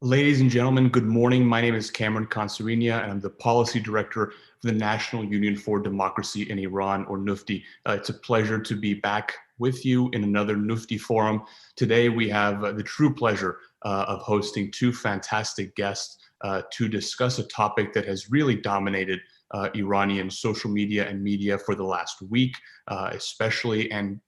Ladies and gentlemen, good morning. My name is Cameron Consarinia, and I'm the Policy Director for the National Union for Democracy in Iran, or NUFDI. It's a pleasure to be back with you in another NUFDI forum. Today, we have the true pleasure of hosting two fantastic guests to discuss a topic that has really dominated Iranian social media and media for the last week, especially, and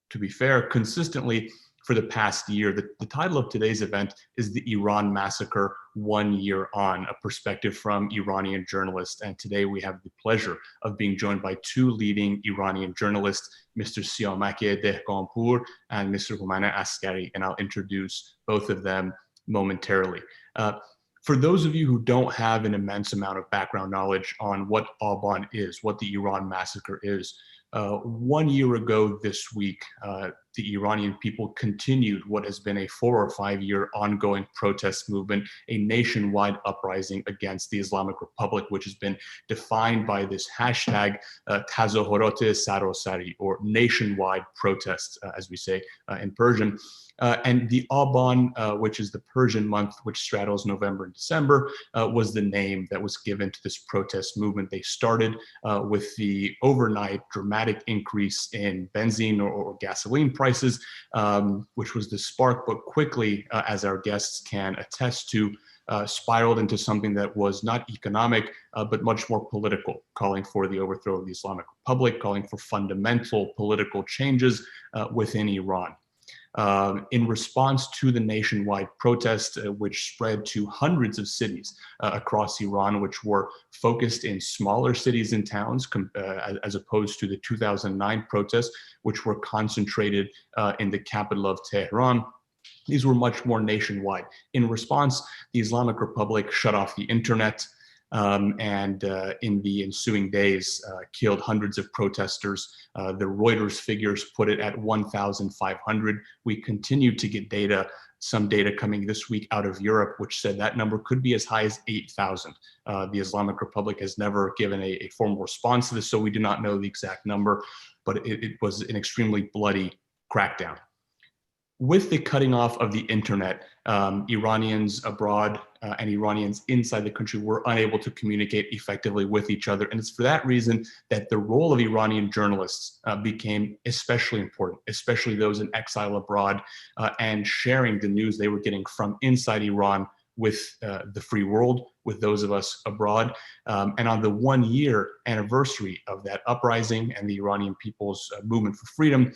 to be fair, consistently for the past year. The title of today's event is The Iran Massacre, 1 Year On, a perspective from Iranian journalists. And today we have the pleasure of being joined by two leading Iranian journalists, Mr. Siamak Dehqanpour and Mr. Humana Askari, and I'll introduce both of them momentarily. For those of you who don't have an immense amount of background knowledge on what Aban is, what the Iran Massacre is, 1 year ago this week, the Iranian people continued what has been a 4 or 5 year ongoing protest movement, a nationwide uprising against the Islamic Republic, which has been defined by this hashtag Tazohurat Sarosari, or nationwide protests, as we say in Persian. And the Aban, which is the Persian month, which straddles November and December, was the name that was given to this protest movement. They started with the overnight dramatic increase in benzene or gasoline prices, which was the spark, but quickly, as our guests can attest to, spiraled into something that was not economic, but much more political, calling for the overthrow of the Islamic Republic, calling for fundamental political changes within Iran. In response to the nationwide protest, which spread to hundreds of cities across Iran, which were focused in smaller cities and towns, as opposed to the 2009 protests, which were concentrated in the capital of Tehran. These were much more nationwide. In response, the Islamic Republic shut off the internet, and in the ensuing days killed hundreds of protesters. The Reuters figures put it at 1,500. We continue to get data, some data coming this week out of Europe, which said that number could be as high as 8,000. The Islamic Republic has never given a formal response to this, so we do not know the exact number, but it was an extremely bloody crackdown. With the cutting off of the internet, Iranians abroad and Iranians inside the country were unable to communicate effectively with each other. And it's for that reason that the role of Iranian journalists became especially important, especially those in exile abroad, and sharing the news they were getting from inside Iran with the free world, with those of us abroad. And on the 1 year anniversary of that uprising and the Iranian people's movement for freedom,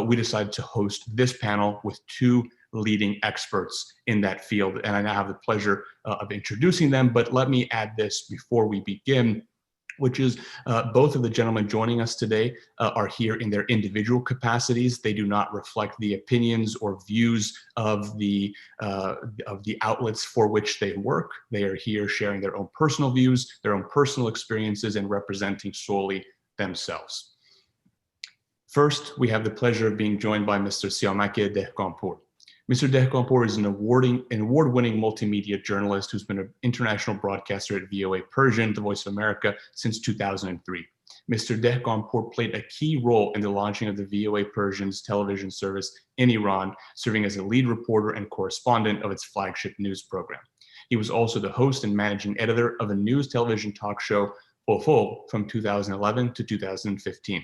we decided to host this panel with two leading experts in that field. And I now have the pleasure of introducing them, but let me add this before we begin, which is both of the gentlemen joining us today are here in their individual capacities. They do not reflect the opinions or views of the outlets for which they work. They are here sharing their own personal views, their own personal experiences, and representing solely themselves. First, we have the pleasure of being joined by Mr. Siamak Dehqanpour. Mr. Dehqanpour is an award-winning multimedia journalist who's been an international broadcaster at VOA Persian, the Voice of America, since 2003. Mr. Dehqanpour played a key role in the launching of the VOA Persian's television service in Iran, serving as a lead reporter and correspondent of its flagship news program. He was also the host and managing editor of a news television talk show, Ofo, from 2011 to 2015.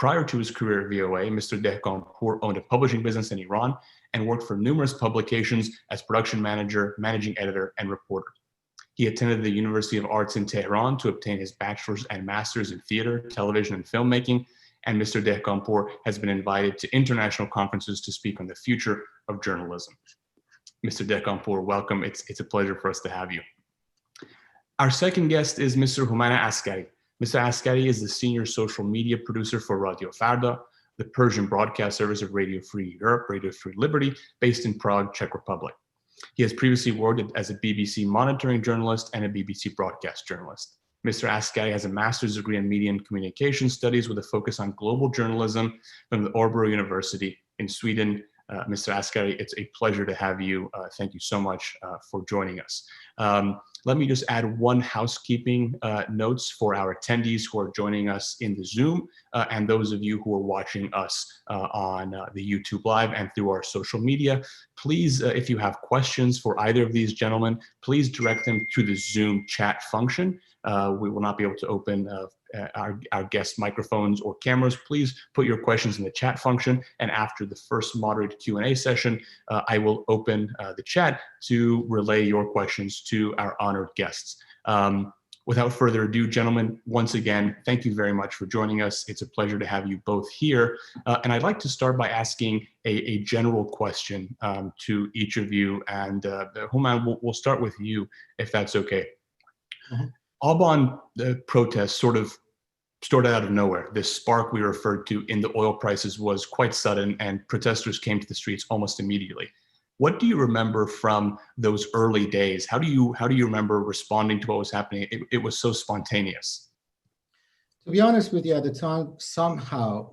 Prior to his career at VOA, Mr. Dehqanpour owned a publishing business in Iran and worked for numerous publications as production manager, managing editor, and reporter. He attended the University of Arts in Tehran to obtain his bachelor's and master's in theater, television, and filmmaking, and Mr. Dehqanpour has been invited to international conferences to speak on the future of journalism. Mr. Dehqanpour, welcome. It's a pleasure for us to have you. Our second guest is Mr. Humana Askari. Mr. Askari is the senior social media producer for Radio Farda, the Persian broadcast service of Radio Free Europe, Radio Free Liberty, based in Prague, Czech Republic. He has previously worked as a BBC monitoring journalist and a BBC broadcast journalist. Mr. Askari has a master's degree in media and communication studies with a focus on global journalism from the Örebro University in Sweden. Mr. Askari, it's a pleasure to have you. Thank you so much for joining us. let me just add one housekeeping notes for our attendees who are joining us in the Zoom and those of you who are watching us on the YouTube Live and through our social media. Please, if you have questions for either of these gentlemen, please direct them to the Zoom chat function. We will not be able to open our guest microphones or cameras. Please put your questions in the chat function, and after the first moderated Q&A session, I will open the chat to relay your questions to our honored guests. Without further ado, gentlemen, once again, thank you very much for joining us. It's a pleasure to have you both here. And I'd like to start by asking a general question to each of you. And Houman, we'll start with you, if that's okay. Mm-hmm. Aban protests sort of started out of nowhere. This spark we referred to in the oil prices was quite sudden, and protesters came to the streets almost immediately. What do you remember from those early days? How do you remember responding to what was happening? It was so spontaneous. To be honest with you, at the time, somehow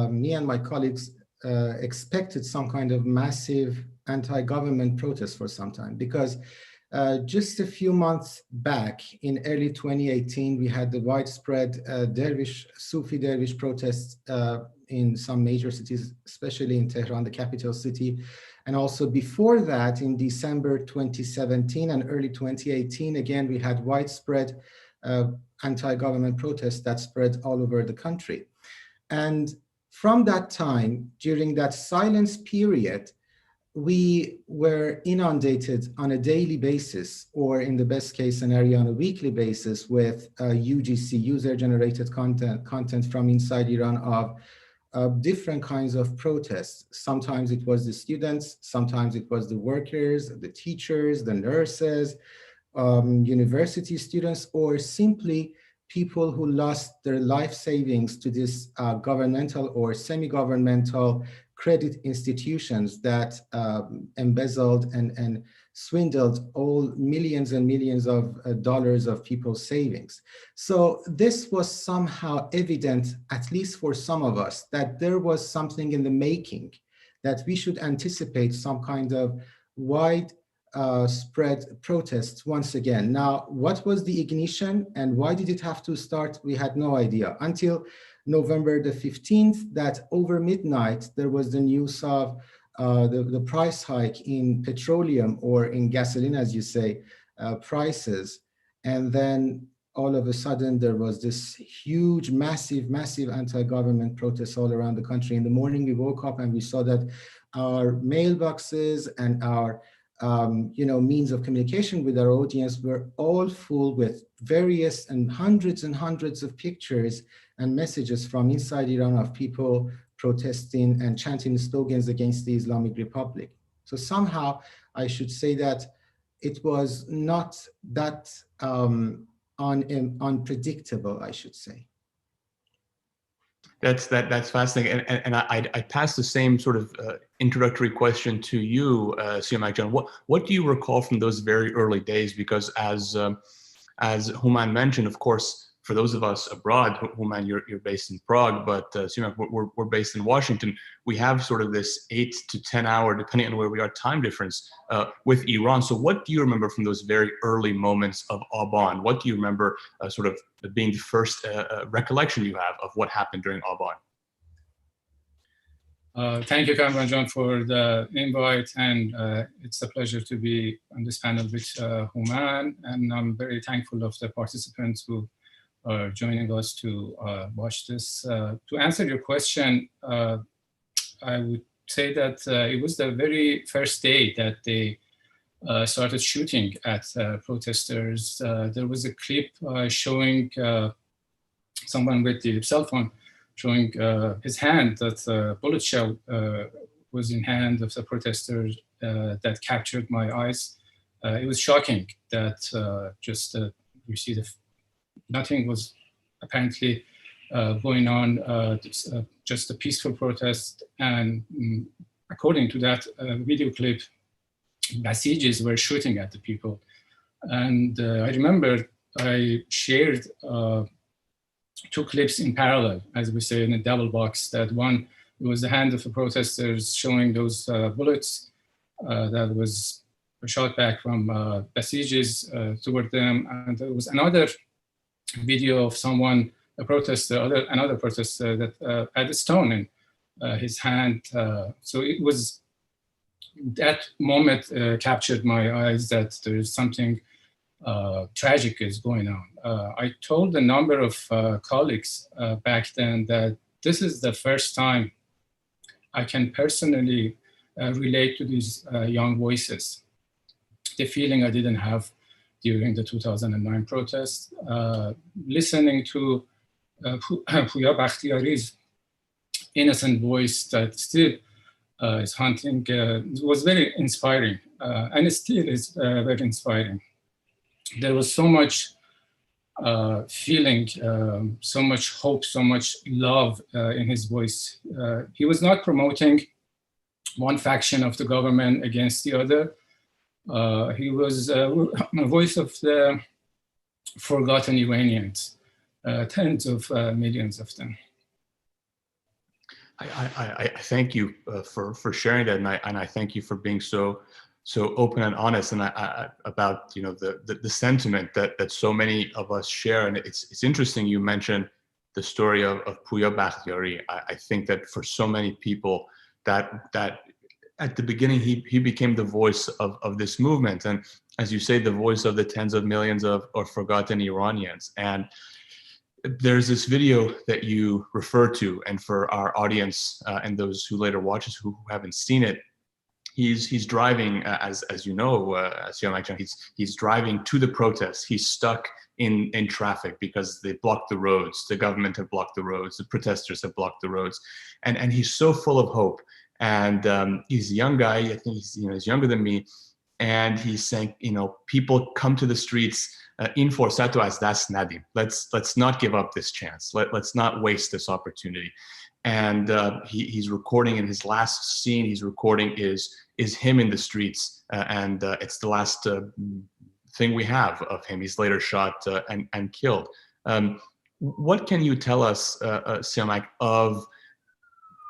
me and my colleagues expected some kind of massive anti-government protest for some time, because just a few months back, in early 2018, we had the widespread Sufi dervish protests in some major cities, especially in Tehran, the capital city. And also before that, in December 2017 and early 2018, again, we had widespread anti-government protests that spread all over the country. And from that time, during that silence period, we were inundated on a daily basis, or in the best case scenario, on a weekly basis, with UGC, user-generated content from inside Iran of different kinds of protests. Sometimes it was the students, sometimes it was the workers, the teachers, the nurses, university students, or simply people who lost their life savings to this governmental or semi-governmental credit institutions that embezzled and swindled all millions and millions of dollars of people's savings. So this was somehow evident, at least for some of us, that there was something in the making, that we should anticipate some kind of wide spread protests once again. Now, what was the ignition and why did it have to start? We had no idea until November the 15th, that over midnight, there was the news of the price hike in petroleum, or in gasoline, as you say, prices. And then all of a sudden, there was this huge, massive anti-government protests all around the country. In the morning, we woke up and we saw that our mailboxes and our means of communication with our audience were all full with various and hundreds of pictures and messages from inside Iran of people protesting and chanting slogans against the Islamic Republic. So somehow I should say that it was not that unpredictable, I should say. That's fascinating, and I pass the same sort of introductory question to you, Siamak John. What do you recall from those very early days? Because as Houman mentioned, of course, for those of us abroad, Houman, you're based in Prague, but Siamak, we're based in Washington. We have sort of this 8 to 10 hour, depending on where we are, time difference with Iran. So what do you remember from those very early moments of Aban? What do you remember sort of being the first recollection you have of what happened during Aban? Thank you, Cameron John, for the invite, and it's a pleasure to be on this panel with Houman, and I'm very thankful of the participants who are joining us to watch this. To answer your question, I would say that it was the very first day that they started shooting at protesters. There was a clip showing someone with the cell phone showing his hand, that bullet shell was in hand of the protesters that captured my eyes. It was shocking that you see nothing was apparently going on, just a peaceful protest. And according to that video clip, Basijis were shooting at the people. And I remember I shared 2 clips in parallel, as we say, in a double box. That one, it was the hand of the protesters showing those bullets that was shot back from Basijis toward them. And there was another video of someone, a protester, another protester that had a stone in his hand. So it was, that moment captured my eyes that there is something tragic is going on. I told a number of colleagues back then that this is the first time I can personally relate to these young voices. The feeling I didn't have during the 2009 protests, listening to Pooya Bakhtiyari's innocent voice that still is haunting, was very inspiring, and it still is very inspiring. There was so much feeling, so much hope, so much love in his voice. He was not promoting one faction of the government against the other. He was a voice of the forgotten Iranians, tens of millions of them. I thank you for sharing that, and I thank you for being so open and honest, and about the sentiment that so many of us share. And it's interesting you mentioned the story of Pooya Bakhtiyari. I think that for so many people that at the beginning he became the voice of this movement, and as you say, the voice of the tens of millions of forgotten Iranians. And there's this video that you refer to, and for our audience and those who later watch us who haven't seen it, he's driving, as you know, he's driving to the protests. He's stuck in traffic because they blocked the roads. The government have blocked the roads. The protesters have blocked the roads, and he's so full of hope. And he's a young guy. I think he's younger than me, and he's saying, people come to the streets. In forsato az dast nadim. Let's not give up this chance. Let's not waste this opportunity. And he's recording, in his last scene he's recording is him in the streets, and it's the last thing we have of him. He's later shot and killed. What can you tell us, Siamak, of,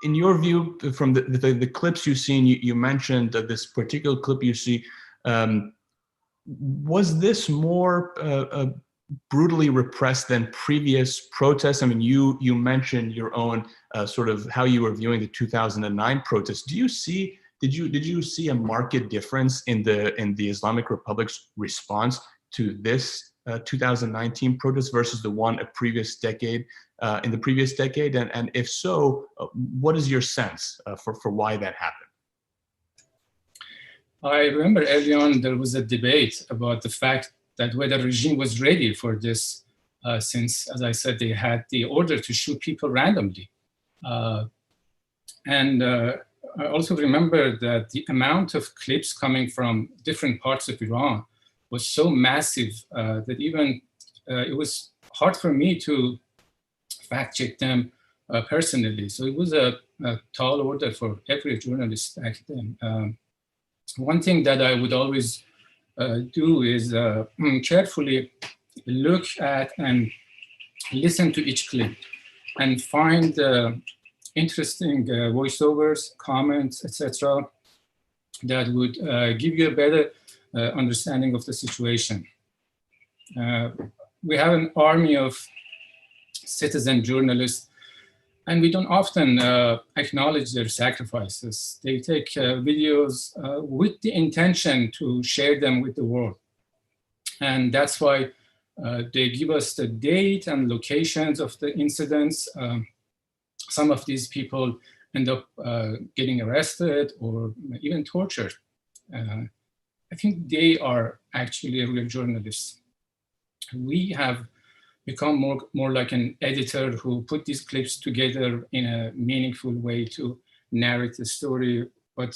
in your view, from the clips you've seen? You mentioned this particular clip you see. Was this more brutally repressed than previous protests? I mean, you mentioned your own sort of how you were viewing the 2009 protests. Did you see a marked difference in the Islamic Republic's response to this 2019 protest versus the one in the previous decade? And if so, what is your sense for why that happened? I remember early on there was a debate about the fact that whether the regime was ready for this, since, as I said, they had the order to shoot people randomly. And I also remember that the amount of clips coming from different parts of Iran was so massive that even it was hard for me to fact check them personally. So it was a tall order for every journalist back then. One thing that I would always do is carefully look at and listen to each clip and find interesting voiceovers, comments, etc., that would give you a better understanding of the situation. We have an army of citizen journalists, and we don't often acknowledge their sacrifices. They take videos with the intention to share them with the world. And that's why they give us the date and locations of the incidents. Some of these people end up getting arrested or even tortured. I think they are actually real journalists. We have become more like an editor who put these clips together in a meaningful way to narrate the story. But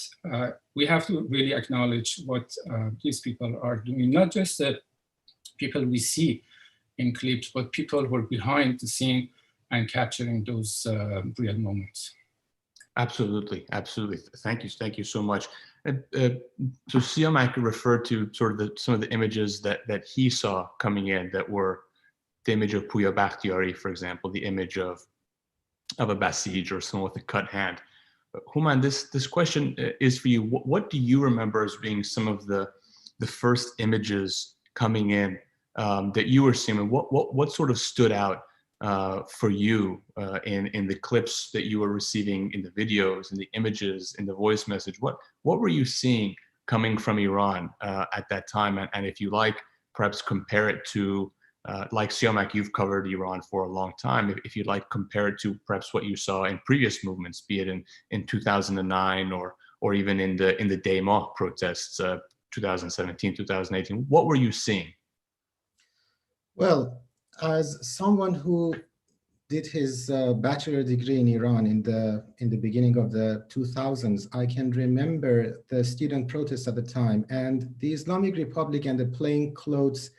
we have to really acknowledge what these people are doing, not just the people we see in clips, but people who are behind the scene and capturing those real moments. Absolutely. Thank you so much. So Siamak referred to sort of some of the images that he saw coming in, that were the image of Pooya Bakhtiyari, for example, the image of a Basij or someone with a cut hand. Houman, this question is for you. What do you remember as being some of the the first images coming in that you were seeing? What sort of stood out for you in the clips that you were receiving, in the videos, in the images, in the voice message? What were you seeing coming from Iran at that time? And if you like, perhaps compare it to, like Siamak, you've covered Iran for a long time. If you'd like, compare it to perhaps what you saw in previous movements, be it in 2009 or even in the Dema protests, 2017, 2018. What were you seeing? Well, as someone who did his bachelor degree in Iran in the beginning of the 2000s, I can remember the student protests at the time, and the Islamic Republic and the plainclothes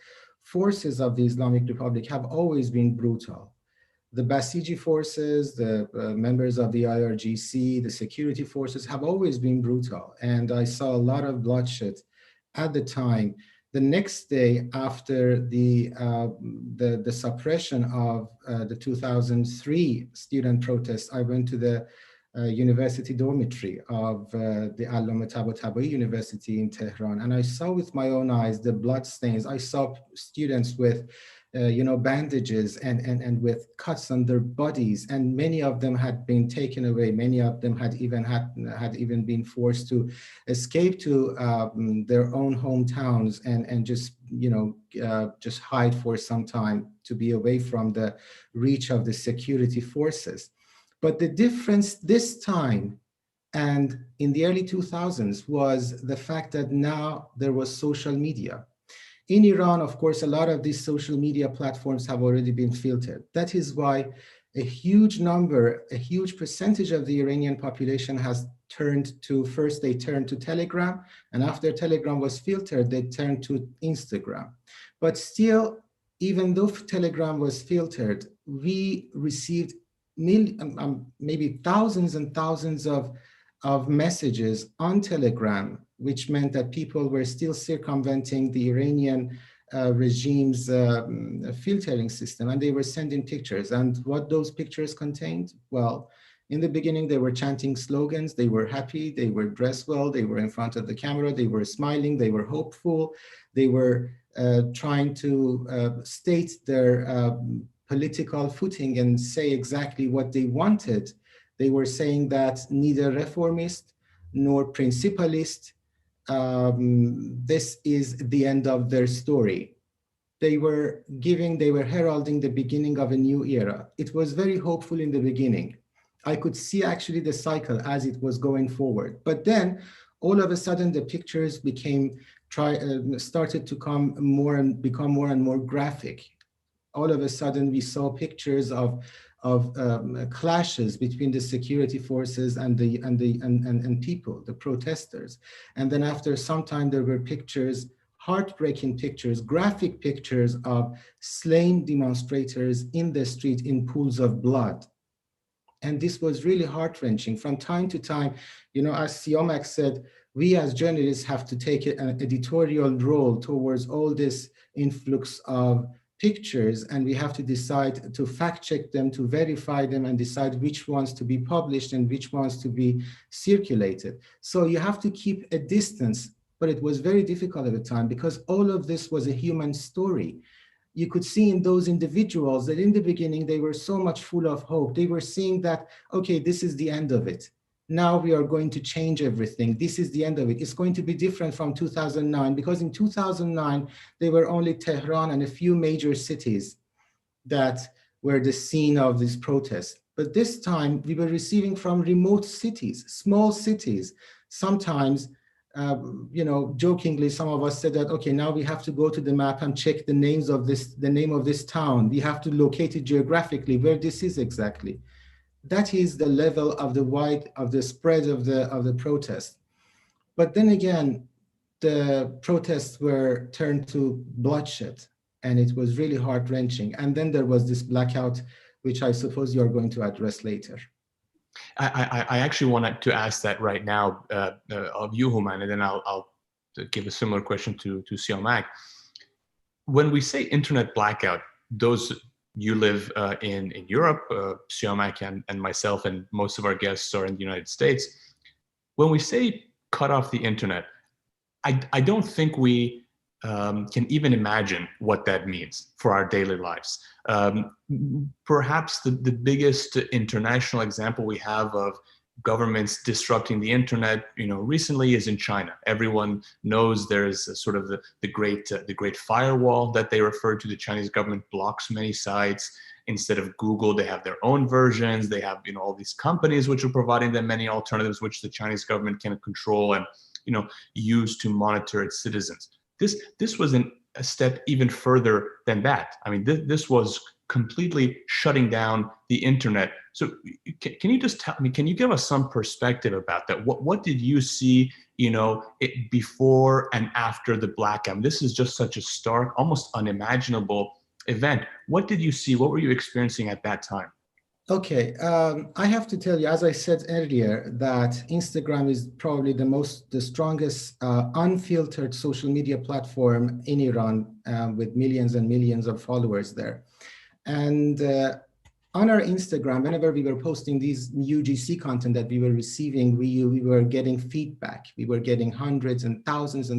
forces of the Islamic Republic have always been brutal. The Basiji forces, the members of the IRGC, the security forces have always been brutal, and I saw a lot of bloodshed at the time. The next day after the suppression of the 2003 student protests, I went to the university dormitory of the Allama Tabatabai University in Tehran, and I saw with my own eyes the blood stains. I saw students with bandages and with cuts on their bodies, and many of them had been taken away. Many of them had even been forced to escape to their own hometowns and just hide for some time to be away from the reach of the security forces. But the difference this time and in the early 2000s was the fact that now there was social media. In Iran, of course, a lot of these social media platforms have already been filtered. That is why a huge percentage of the Iranian population has turned to, first they turned to Telegram, and after Telegram was filtered, they turned to Instagram. But still, even though Telegram was filtered, we received maybe thousands and thousands of messages on Telegram, which meant that people were still circumventing the Iranian regime's filtering system, and they were sending pictures. And what those pictures contained? Well, in the beginning, they were chanting slogans. They were happy. They were dressed well. They were in front of the camera. They were smiling. They were hopeful. They were trying to state their political footing and say exactly what they wanted. They were saying that neither reformist nor principalist, this is the end of their story. They were heralding the beginning of a new era. It was very hopeful in the beginning. I could see actually the cycle as it was going forward. But then all of a sudden the pictures started to become more and more graphic. All of a sudden we saw pictures of clashes between the security forces and people, the protesters. And then after some time, there were pictures, heartbreaking pictures, graphic pictures of slain demonstrators in the street in pools of blood. And this was really heart-wrenching. From time to time, as Siamak said, we as journalists have to take an editorial role towards all this influx of pictures, and we have to decide to fact check them, to verify them, and decide which ones to be published and which ones to be circulated. So you have to keep a distance, but it was very difficult at the time because all of this was a human story. You could see in those individuals that in the beginning, they were so much full of hope. They were seeing that, okay, this is the end of it. Now we are going to change everything. This is the end of it. It's going to be different from 2009 because in 2009, there were only Tehran and a few major cities that were the scene of this protest. But this time we were receiving from remote cities, small cities. Sometimes, jokingly, some of us said that, okay, now we have to go to the map and check the name of this town. We have to locate it geographically where this is exactly. That is the level of the spread of the protest. But then again, the protests were turned to bloodshed, and it was really heart-wrenching. And then there was this blackout, which I suppose you are going to address later. I actually wanted to ask that right now of you, Houman, and then I'll give a similar question to Siamak. When we say internet blackout, you live in Europe, Siamak and myself and most of our guests are in the United States. When we say cut off the internet, I don't think we can even imagine what that means for our daily lives. Perhaps the biggest international example we have of governments disrupting the internet, recently is in China. Everyone knows there's a sort of the great firewall that they refer to. The Chinese government blocks many sites. Instead of Google, they have their own versions. They have all these companies which are providing them many alternatives, which the Chinese government can control and use to monitor its citizens. This was a step even further than that. I mean, this was completely shutting down the internet. So can you just tell me, can you give us some perspective about that? What did you see, before and after the blackout? This is just such a stark, almost unimaginable event. What did you see? What were you experiencing at that time? Okay, I have to tell you, as I said earlier, that Instagram is probably the strongest unfiltered social media platform in Iran, with millions and millions of followers there. And on our Instagram, whenever we were posting these UGC content that we were receiving, we were getting feedback. We were getting hundreds and thousands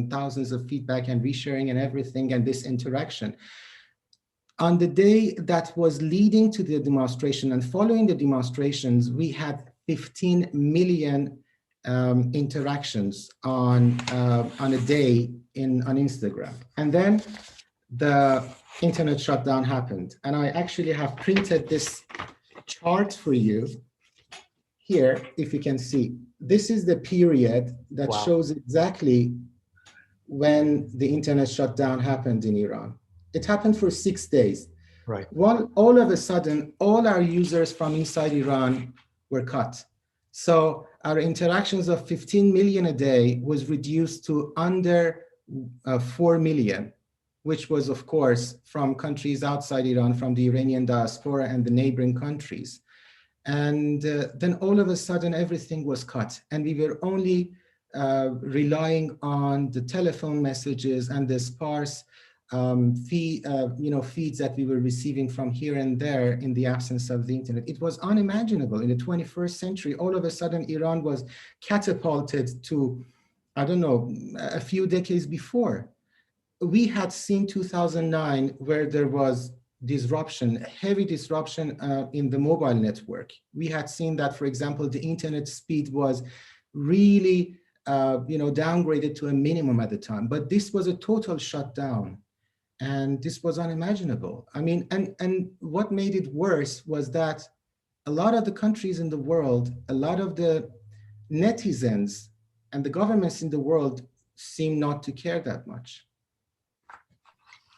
of feedback and resharing and everything, and this interaction. On the day that was leading to the demonstration and following the demonstrations, we had 15 million interactions on a day on Instagram. And then the internet shutdown happened. And I actually have printed this chart for you here, if you can see. This is the period that shows exactly when the internet shutdown happened in Iran. It happened for 6 days. Right. All of a sudden, all our users from inside Iran were cut. So our interactions of 15 million a day was reduced to under 4 million, which was, of course, from countries outside Iran, from the Iranian diaspora and the neighboring countries. And then all of a sudden, everything was cut. And we were only relying on the telephone messages and the sparse feeds that we were receiving from here and there in the absence of the internet. It was unimaginable. In the 21st century, all of a sudden, Iran was catapulted to, I don't know, a few decades before. We had seen 2009 where there was disruption, heavy disruption in the mobile network. We had seen that, for example, the internet speed was really downgraded to a minimum at the time. But this was a total shutdown. And this was unimaginable. I mean, and what made it worse was that a lot of the countries in the world, a lot of the netizens and the governments in the world seem not to care that much.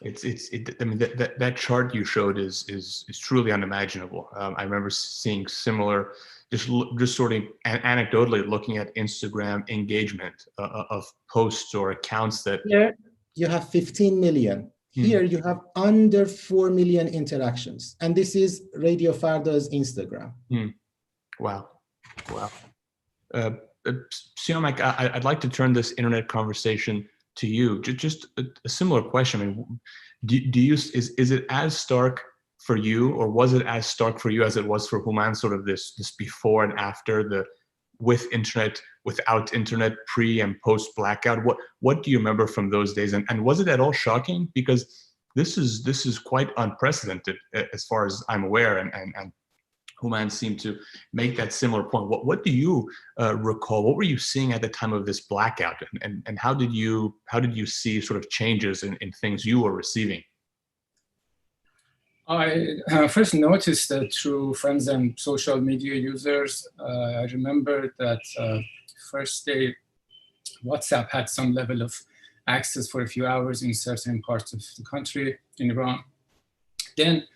I mean, that chart you showed is truly unimaginable. I remember seeing similar, just sort of anecdotally looking at Instagram engagement of posts or accounts that. Here you have 15 million. Here you have under 4 million interactions. And this is Radio Farda's Instagram. Wow. Siamak, I'd like to turn this internet conversation to you. Just a similar question. I mean, is it as stark for you, or was it as stark for you as it was for Houman, sort of this before and after, with internet, without internet, pre and post blackout? What do you remember from those days? And was it at all shocking? Because this is quite unprecedented as far as I'm aware, and Houman seemed to make that similar point. What do you recall? What were you seeing at the time of this blackout, and how did you see sort of changes in things you were receiving? I first noticed that through friends and social media users. I remember that first day WhatsApp had some level of access for a few hours in certain parts of the country in Iran. Then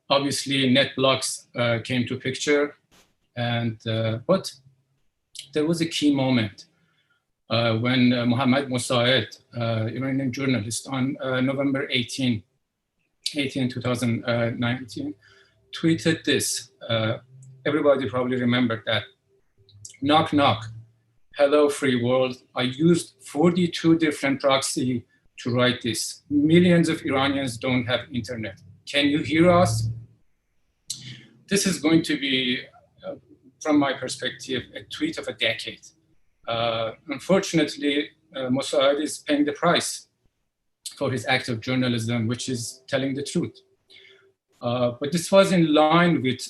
obviously net blocks came to picture, and but there was a key moment when Mohammad Mosaed, Iranian journalist, on November 18, 2019, tweeted this. Everybody probably remembered that. Knock, knock. Hello, free world. I used 42 different proxies to write this. Millions of Iranians don't have internet. Can you hear us? This is going to be, from my perspective, a tweet of a decade. Unfortunately, Mossad is paying the price for his act of journalism, which is telling the truth. But this was in line with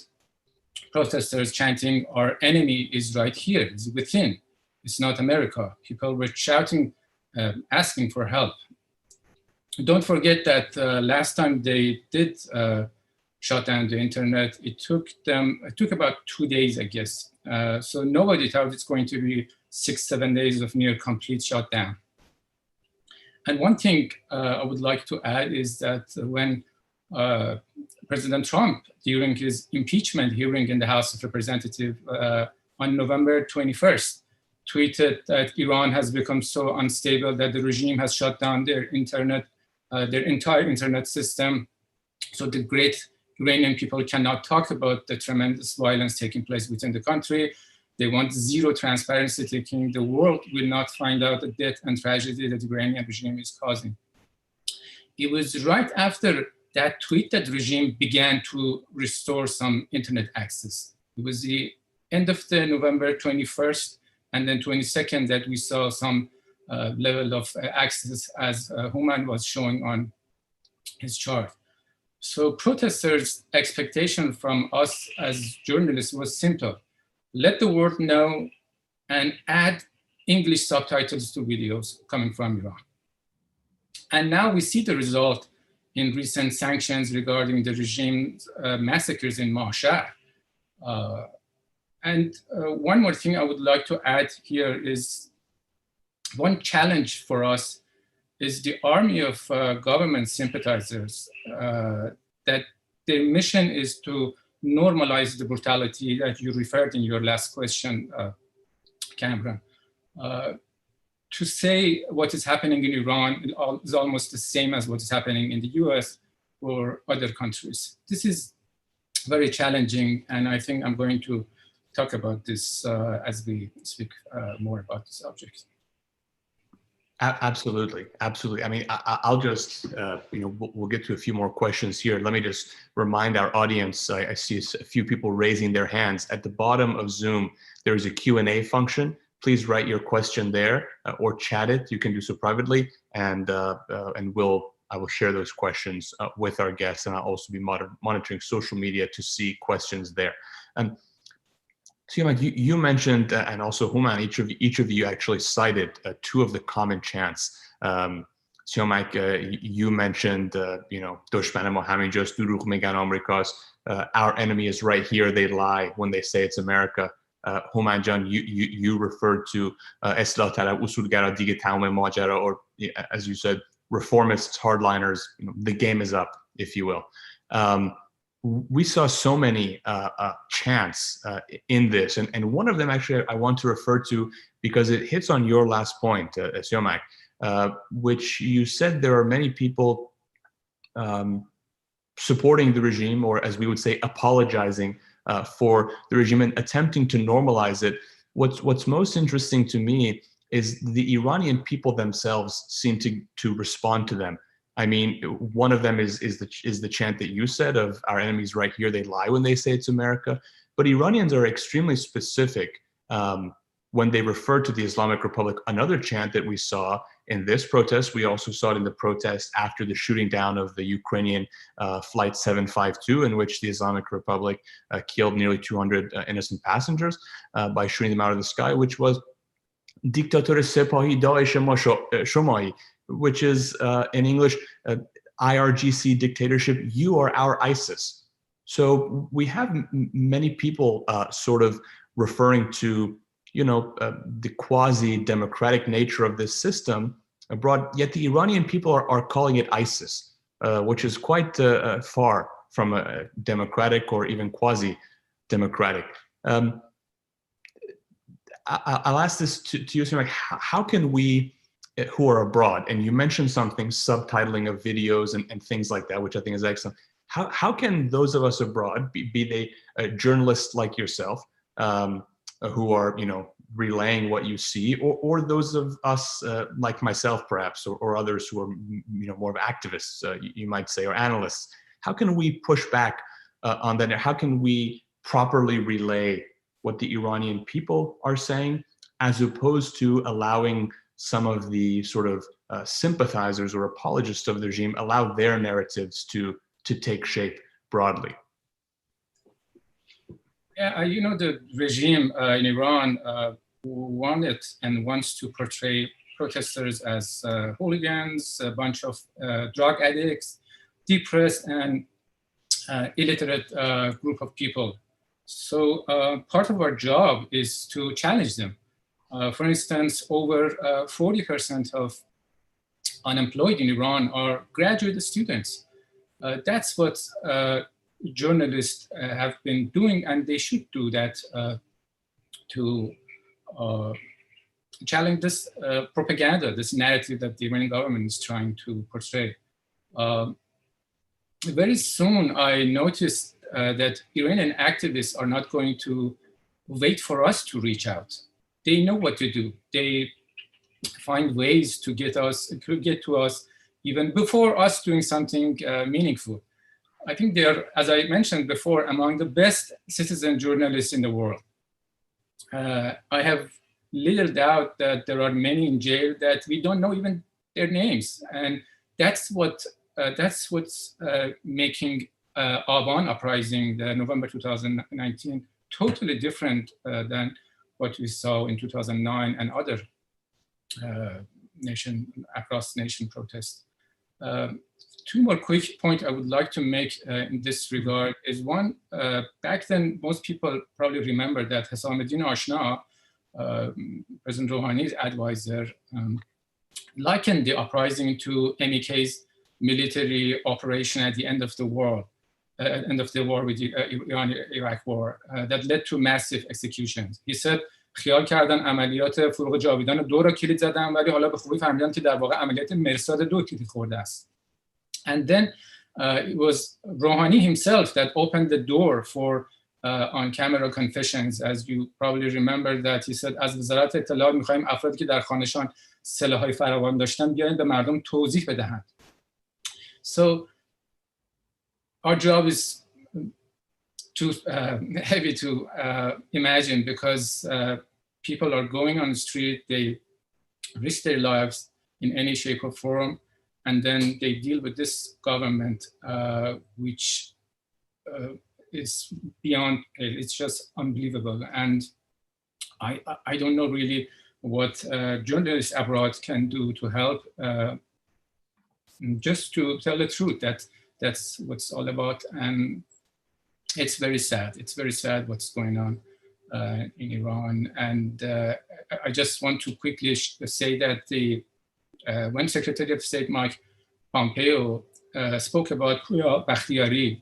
protesters chanting, "Our enemy is right here, it's within, it's not America." People were shouting, asking for help. Don't forget that last time they did shut down the internet, it took about 2 days, I guess. So nobody thought it's going to be 6-7 days of near complete shutdown. And one thing I would like to add is that when President Trump, during his impeachment hearing in the House of Representatives on November 21st, tweeted that Iran has become so unstable that the regime has shut down their internet, their entire internet system. So the great Iranian people cannot talk about the tremendous violence taking place within the country. They want zero transparency, thinking the world will not find out the death and tragedy that the Iranian regime is causing. It was right after that tweet that the regime began to restore some internet access. It was the end of the November 21st and then 22nd that we saw some level of access, as Houman was showing on his chart. So protesters' expectation from us as journalists was simple. Let the world know and add English subtitles to videos coming from Iran. And now we see the result in recent sanctions regarding the regime's massacres in Mashhad. And one more thing I would like to add here is one challenge for us is the army of government sympathizers, that their mission is to normalize the brutality that you referred in your last question, Cameron. To say what is happening in Iran is almost the same as what is happening in the US or other countries. This is very challenging, and I think I'm going to talk about this as we speak more about the subject. Absolutely, absolutely. I mean, I'll just, we'll get to a few more questions here. Let me just remind our audience, I see a few people raising their hands. At the bottom of Zoom, there's a Q&A function. Please write your question there or chat it. You can do so privately, and I will share those questions with our guests, and I'll also be monitoring social media to see questions there. Siamak, you mentioned, and also Houman, each of you actually cited two of the common chants. Siamak, you mentioned, "Dushman ma haminjast, durugh megan Amerikas," our enemy is right here, they lie when they say it's America. Houman Jan, you referred to Islah talab usulgara dige tamam majara, or as you said, reformists, hardliners. The game is up, if you will. We saw so many chants in this, and one of them actually I want to refer to because it hits on your last point, Siamak, which you said there are many people supporting the regime, or as we would say, apologizing for the regime and attempting to normalize it. What's most interesting to me is the Iranian people themselves seem to respond to them. I mean, one of them is the chant that you said of "our enemies right here, they lie when they say it's America." But Iranians are extremely specific when they refer to the Islamic Republic. Another chant that we saw in this protest, we also saw it in the protest after the shooting down of the Ukrainian Flight 752, in which the Islamic Republic killed nearly 200 innocent passengers by shooting them out of the sky, which was "Diktator sepahi Daesh ma shomahi," which is in English, IRGC dictatorship, you are our ISIS. So we have many people sort of referring to, the quasi-democratic nature of this system abroad, yet the Iranian people are calling it ISIS, which is quite far from a democratic or even quasi-democratic. I'll ask this to you, Siamak, how can we, who are abroad, and you mentioned something, subtitling of videos and things like that, which I think is excellent. How can those of us abroad, be they journalists like yourself, who are, relaying what you see, or those of us like myself, perhaps, or others who are, more of activists, you might say, or analysts, how can we push back on that? How can we properly relay what the Iranian people are saying, as opposed to allowing some of the sort of sympathizers or apologists of the regime allow their narratives to take shape broadly? Yeah, the regime in Iran wanted and wants to portray protesters as hooligans, a bunch of drug addicts, depressed and illiterate group of people. So part of our job is to challenge them. For instance, over 40% of unemployed in Iran are graduate students. That's what journalists have been doing, and they should do that to challenge this propaganda, this narrative that the Iranian government is trying to portray. Very soon, I noticed that Iranian activists are not going to wait for us to reach out. They know what to do. They find ways to get to us even before us doing something meaningful. I think they are, as I mentioned before, among the best citizen journalists in the world. I have little doubt that there are many in jail that we don't know even their names, and that's what's making Aban uprising, the November 2019, totally different than what we saw in 2009 and other across nation protests. Two more quick points I would like to make in this regard is one, back then, most people probably remember that Hossamuddin Ashna, President Rouhani's advisor, likened the uprising to MEK's military operation at the end of the war with the Iran-Iraq war that led to massive executions. He said, خیال کردن عملیات فروغ جاویدان 2 را کلید زدن ولی حالا به خوبی فهمیدن که در واقع عملیات مرصاد 2 کلید خورده است. And then it was Rouhani himself that opened the door for on-camera confessions. As you probably remember that he said, از وزارت اطلاعات می‌خوایم افرادی که در خانه‌شان سلاح‌های فراوان داشتن بیاین به مردم توضیح بدهند. So our job is too heavy to imagine because people are going on the street, they risk their lives in any shape or form, and then they deal with this government, which is beyond, it's just unbelievable. And I don't know really what journalists abroad can do to help, just to tell the truth, that's what's all about. And it's very sad. It's very sad what's going on in Iran. And I just want to quickly say that when Secretary of State Mike Pompeo spoke about Puya Bakhtiari,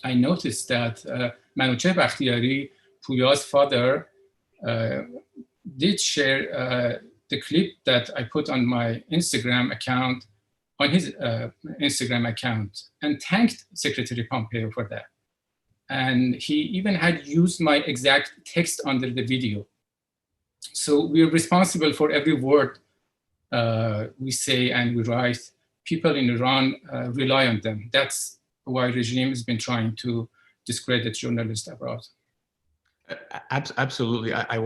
I noticed that Manouchehr Bakhtiari, Puya's father, did share the clip that I put on my Instagram account, on his Instagram account, and thanked Secretary Pompeo for that. And he even had used my exact text under the video. So we're responsible for every word we say and we write. People in Iran rely on them. That's why the regime has been trying to discredit journalists abroad. Absolutely. I'm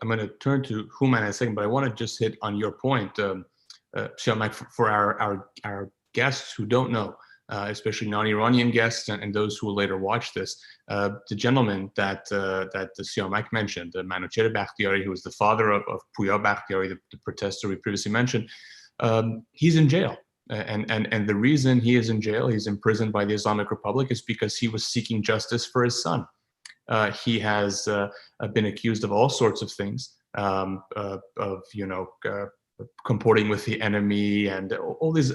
going to turn to Houman in a second, but I want to just hit on your point, Siamak, for our guests who don't know, especially non-Iranian guests and those who will later watch this. The gentleman that Siamak mentioned, Manouchehr Bakhtiari, who was the father of Puya Bakhtiari, the protester we previously mentioned, he's in jail. And the reason he is in jail, he's imprisoned by the Islamic Republic, is because he was seeking justice for his son. He has been accused of all sorts of things, comporting with the enemy and all these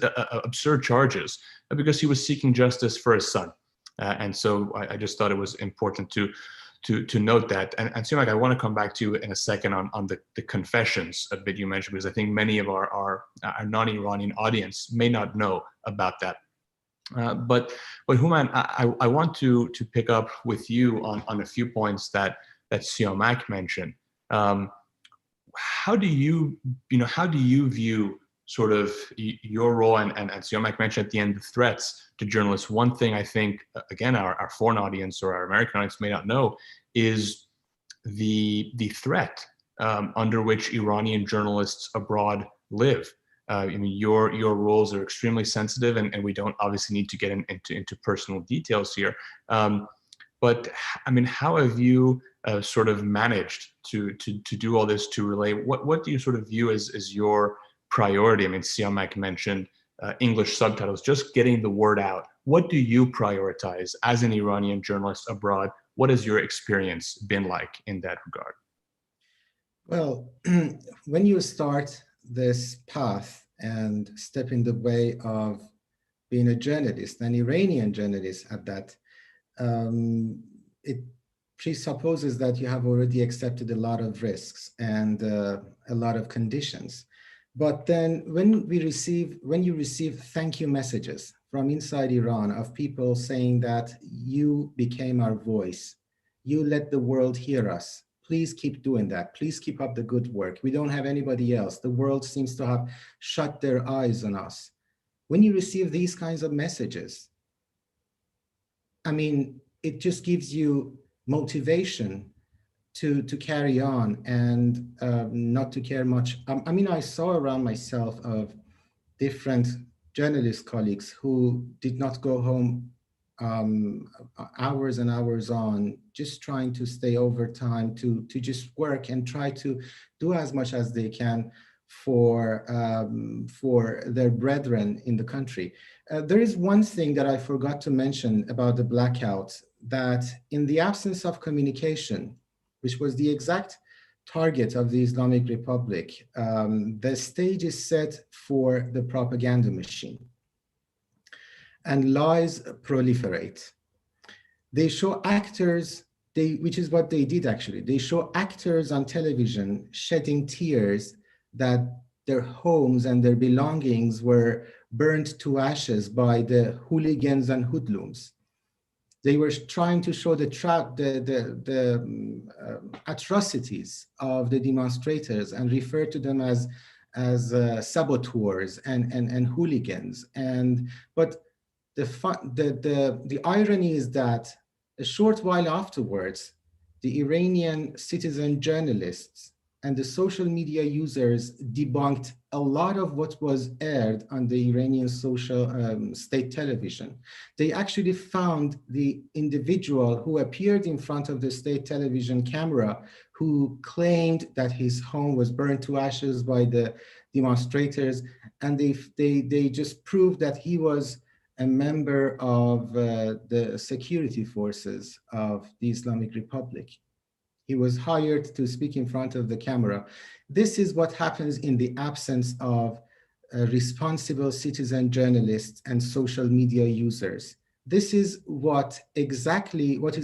absurd charges because he was seeking justice for his son. And so I just thought it was important to note that. And Siamak, I want to come back to you in a second on the confessions a bit you mentioned, because I think many of our non-Iranian audience may not know about that. But Houman, I want to pick up with you on a few points that Siamak mentioned. How do you view sort of your role, and Siamak mentioned at the end, the threats to journalists? One thing I think, again, our foreign audience or our American audience may not know is the threat under which Iranian journalists abroad live. I mean, your roles are extremely sensitive, and we don't obviously need to get into personal details here. But I mean, how have you sort of managed to do all this, to relay? What do you sort of view as your priority? I mean, Siamak mentioned English subtitles, just getting the word out. What do you prioritize as an Iranian journalist abroad? What has your experience been like in that regard? Well, when you start this path and step in the way of being a journalist, an Iranian journalist at that, it presupposes that you have already accepted a lot of risks and a lot of conditions. But then when you receive thank you messages from inside Iran of people saying that you became our voice, you let the world hear us, please keep doing that, please keep up the good work, we don't have anybody else, the world seems to have shut their eyes on us. When you receive these kinds of messages, I mean, it just gives you motivation to carry on and not to care much. I mean, I saw around myself of different journalist colleagues who did not go home hours and hours on, just trying to stay overtime, to just work and try to do as much as they can for their brethren in the country. There is one thing that I forgot to mention about the blackout, that in the absence of communication, which was the exact target of the Islamic Republic, the stage is set for the propaganda machine. And lies proliferate. They show actors, which is what they did actually. They show actors on television shedding tears that their homes and their belongings were burned to ashes by the hooligans and hoodlums. They were trying to show the atrocities of the demonstrators and refer to them as saboteurs and hooligans. But the irony is that a short while afterwards, the Iranian citizen journalists and the social media users debunked a lot of what was aired on the Iranian state television. They actually found the individual who appeared in front of the state television camera who claimed that his home was burned to ashes by the demonstrators, and they just proved that he was a member of the security forces of the Islamic Republic. He was hired to speak in front of the camera. This is what happens in the absence of responsible citizen journalists and social media users. This is what is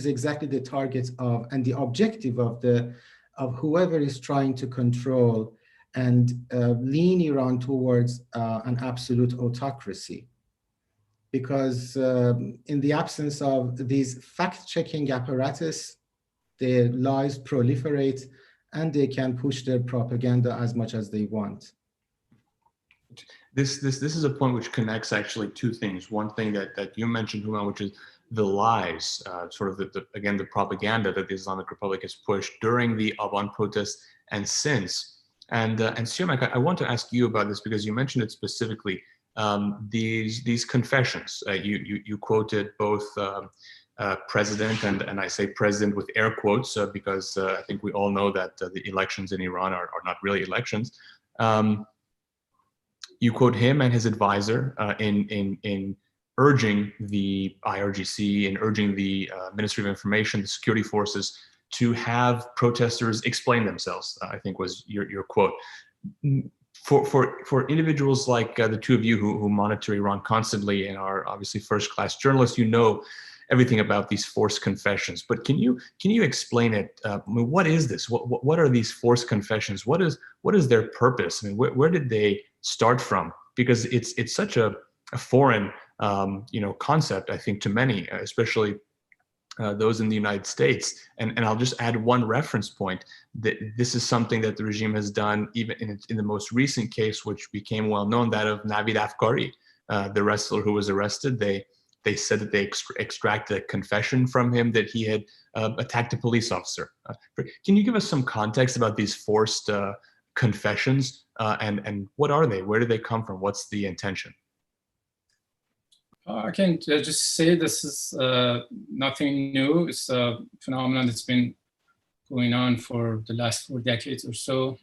exactly the target of and the objective of whoever is trying to control and lean Iran towards an absolute autocracy. Because in the absence of these fact-checking apparatus, their lies proliferate and they can push their propaganda as much as they want. This is a point which connects actually two things. One thing that you mentioned, Huma, which is the lies, sort of again, the propaganda that the Islamic Republic has pushed during the Aban protests and since. And Siamak, I want to ask you about this because you mentioned it specifically. These confessions, you quoted both president, and I say president with air quotes because I think we all know that the elections in Iran are not really elections. You quote him and his advisor in urging the IRGC and urging the Ministry of Information, the security forces, to have protesters explain themselves, I think was your quote. For individuals like the two of you who monitor Iran constantly and are obviously first-class journalists, you know everything about these forced confessions. But can you explain it? I mean, what is this? What are these forced confessions? What is their purpose? I mean, where did they start from? Because it's such a foreign concept, I think, to many, especially those in the United States. And I'll just add one reference point, that this is something that the regime has done even in the most recent case, which became well known, that of Navid Afkari, the wrestler who was arrested. They they said that they extracted a confession from him that he had attacked a police officer. Can you give us some context about these forced confessions, and what are they? Where do they come from? What's the intention? I can just say this is nothing new. It's a phenomenon that's been going on for the last 4 decades or so.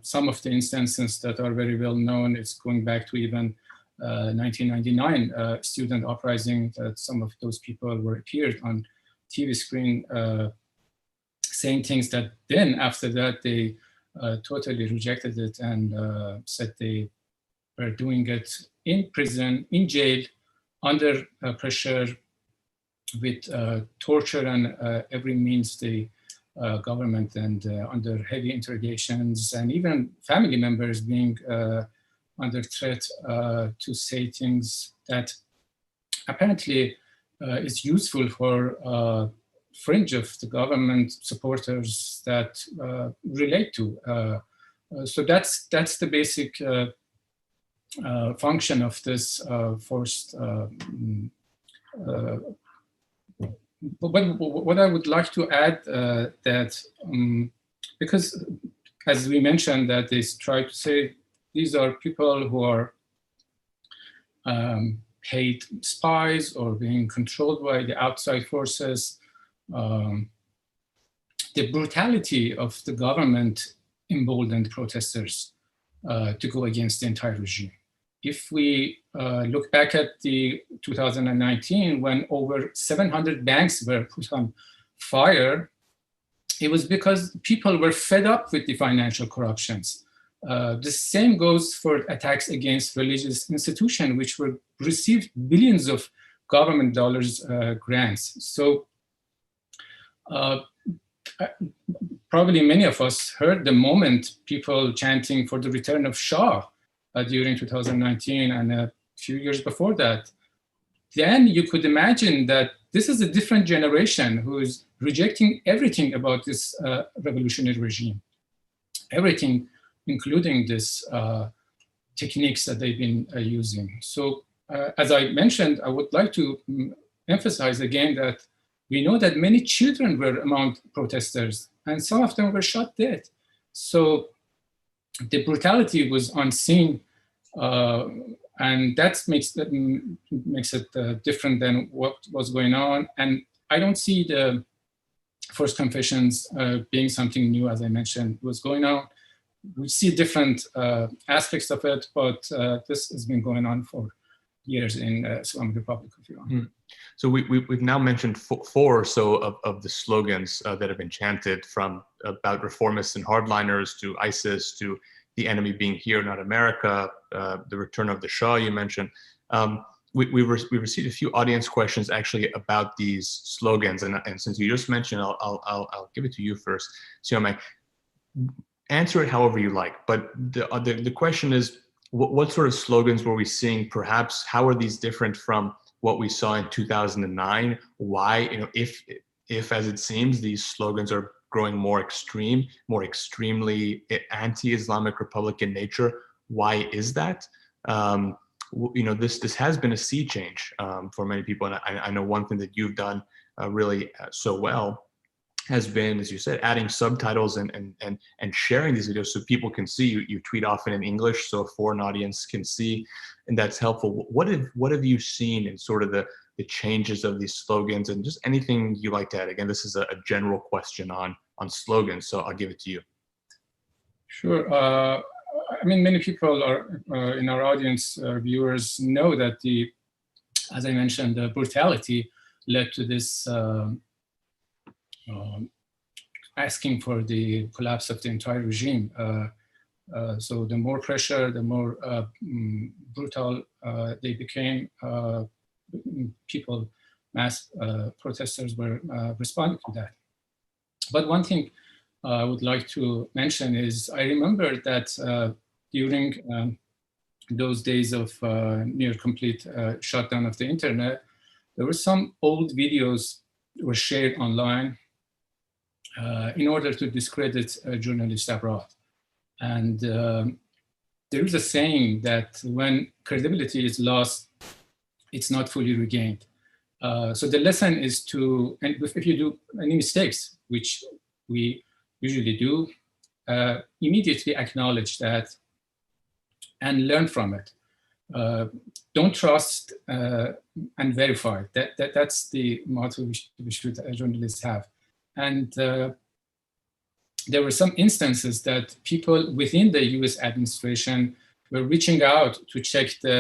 Some of the instances that are very well known is going back to even 1999 student uprising, that some of those people appeared on TV screen saying things that then after that they totally rejected it and said they were doing it in prison, in jail, under pressure, with torture and every means the government, and under heavy interrogations, and even family members being under threat to say things that apparently is useful for fringe of the government supporters that relate to. So that's the basic function of this forced. But what I would like to add that because, as we mentioned, that they try to say these are people who are paid spies or being controlled by the outside forces. The brutality of the government emboldened protesters to go against the entire regime. If we look back at the 2019, when over 700 banks were put on fire, it was because people were fed up with the financial corruptions. The same goes for attacks against religious institutions, which were received billions of government dollars grants. So probably many of us heard the moment people chanting for the return of Shah during 2019 and a few years before that. Then you could imagine that this is a different generation who is rejecting everything about this revolutionary regime, everything, including this techniques that they've been using. So as I mentioned, I would like to emphasize again that we know that many children were among protesters and some of them were shot dead. So the brutality was unseen, and that makes it different than what was going on. And I don't see the forced confessions being something new, as I mentioned, was going on. We see different aspects of it, but this has been going on for years in Islamic Republic of Iran. Mm. So we've now mentioned four or so of the slogans that have been chanted, from about reformists and hardliners to ISIS to the enemy being here, not America, the return of the Shah you mentioned. We received a few audience questions actually about these slogans, and since you just mentioned, I'll give it to you first, Siomay. Answer it however you like, but the question is, what sort of slogans were we seeing? Perhaps how are these different from what we saw in 2009? Why, if as it seems, these slogans are growing more extreme, more extremely anti-Islamic Republic in nature? Why is that? This has been a sea change for many people, and I know one thing that you've done really so well has been, as you said, adding subtitles and sharing these videos so people can see. You tweet often in English so a foreign audience can see, and that's helpful. What have you seen in sort of the changes of these slogans, and just anything you like to add? Again, this is a general question on slogans, so I'll give it to you. Sure. I mean, many people are in our audience, viewers, know that as I mentioned, the brutality led to this asking for the collapse of the entire regime. So the more pressure, the more brutal they became. Mass protesters were responding to that. But one thing I would like to mention is, I remember that during those days of near complete shutdown of the internet, there were some old videos that were shared online in order to discredit journalists abroad. And there is a saying that when credibility is lost it's not fully regained. So the lesson is to, and if you do any mistakes, which we usually do, immediately acknowledge that and learn from it. Don't trust and verify. That's the motto we should journalists have. And there were some instances that people within the US administration were reaching out to check the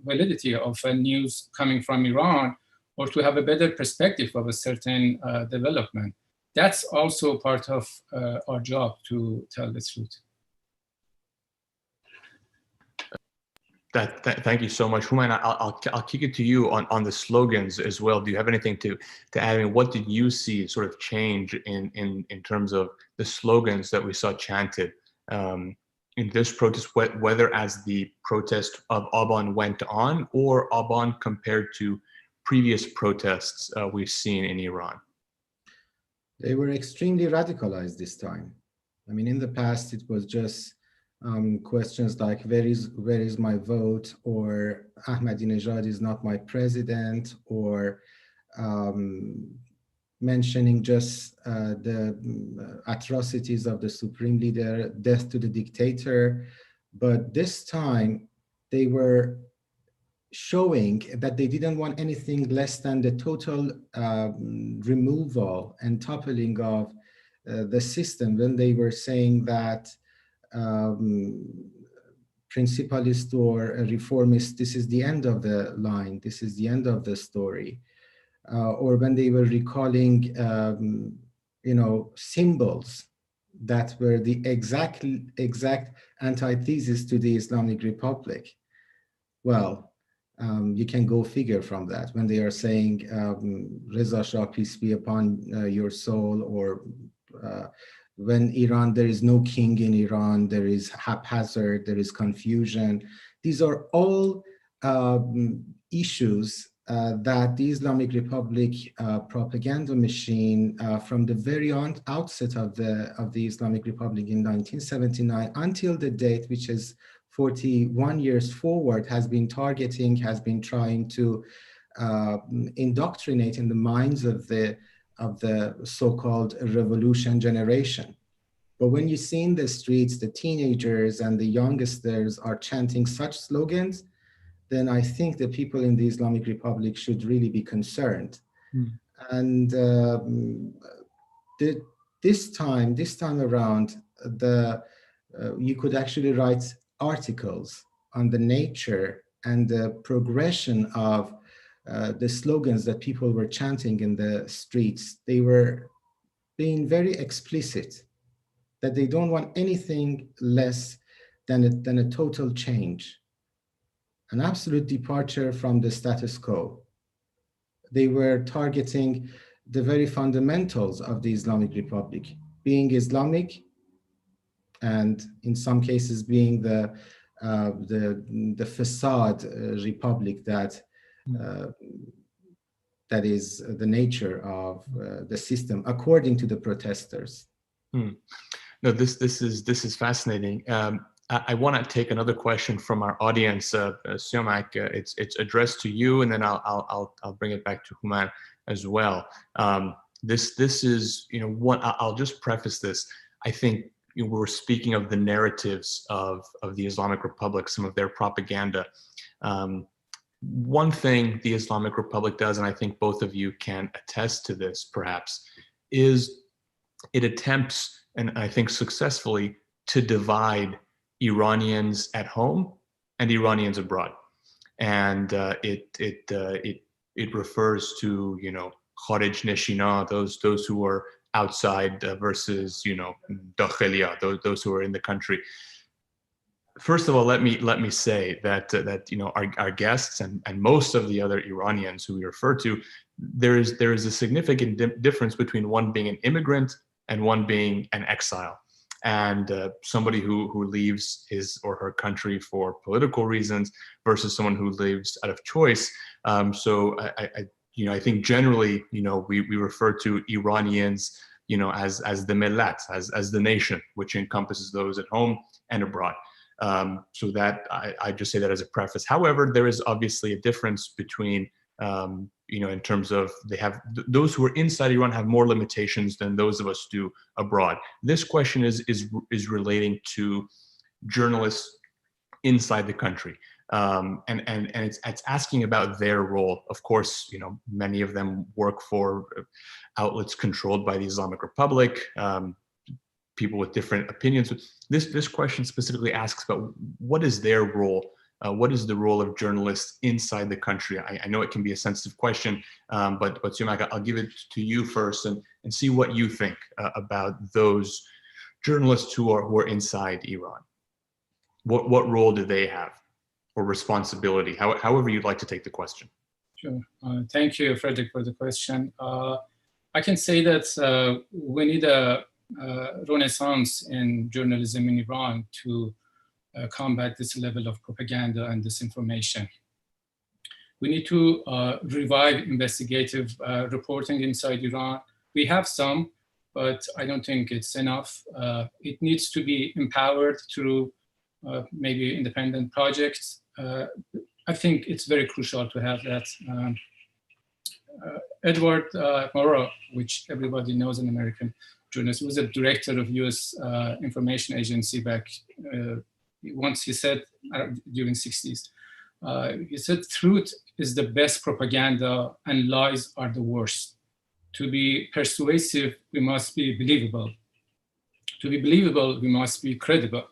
validity of news coming from Iran, or to have a better perspective of a certain development. That's also part of our job, to tell the truth. Thank you so much, Houman. I'll kick it to you on the slogans as well. Do you have anything to add? I mean, what did you see sort of change in terms of the slogans that we saw chanted in this protest, whether as the protest of Aban went on, or Aban compared to previous protests we've seen in Iran? They were extremely radicalized this time. I mean, in the past, it was just questions like, where is my vote, or Ahmadinejad is not my president, or mentioning just the atrocities of the supreme leader, death to the dictator. But this time, they were showing that they didn't want anything less than the total removal and toppling of the system, when they were saying that principalist or reformist, this is the end of the line, this is the end of the story. Or when they were recalling, symbols that were the exact antithesis to the Islamic Republic. Well, you can go figure from that. When they are saying, Reza Shah, peace be upon your soul, or when Iran, there is no king in Iran, there is haphazard, there is confusion. These are all issues that the Islamic Republic propaganda machine, from the very outset of the Islamic Republic in 1979 until the date, which is 41 years forward, has been targeting, has been trying to indoctrinate in the minds of the so-called revolution generation. But when you see in the streets, the teenagers and the youngsters are chanting such slogans, then I think the people in the Islamic Republic should really be concerned. And this time around, you could actually write articles on the nature and the progression of the slogans that people were chanting in the streets. They were being very explicit that they don't want anything less than a total change, an absolute departure from the status quo. They were targeting the very fundamentals of the Islamic Republic, being Islamic, and in some cases being the facade republic that is the nature of the system, according to the protesters. No, this is fascinating. I want to take another question from our audience, Siomak. It's addressed to you, and then I'll bring it back to Houman as well. This is, what I'll just preface this. I think we're speaking of the narratives of the Islamic Republic, some of their propaganda. One thing the Islamic Republic does, and I think both of you can attest to this perhaps, is it attempts, and I think successfully, to divide Iranians at home and Iranians abroad. And it refers to, Kharij Neshina, those who are outside versus, Dakhiliya, those who are in the country. First of all, let me say that our guests and most of the other Iranians who we refer to, there is a significant difference between one being an immigrant and one being an exile, and somebody who leaves his or her country for political reasons versus someone who leaves out of choice. So I think generally, we refer to Iranians, as the millat, as the nation, which encompasses those at home and abroad. So that I just say that as a preface. However, there is obviously a difference between, in terms of those who are inside Iran have more limitations than those of us do abroad. This question is relating to journalists inside the country. And it's asking about their role. Of course, many of them work for outlets controlled by the Islamic Republic, people with different opinions. This question specifically asks about what is their role? What is the role of journalists inside the country? I know it can be a sensitive question, but Siamak, I'll give it to you first and see what you think about those journalists who are inside Iran. What role do they have, or responsibility? However you'd like to take the question. Sure. Thank you, Frederick, for the question. I can say that we need a renaissance in journalism in Iran to combat this level of propaganda and disinformation. We need to revive investigative reporting inside Iran. We have some, but I don't think it's enough. It needs to be empowered through maybe independent projects. I think it's very crucial to have that. Edward Murrow, which everybody knows, an American journalist, was a director of U.S. Information Agency back. Once he said during the 60s, he said, "Truth is the best propaganda and lies are the worst. To be persuasive, we must be believable. To be believable, we must be credible.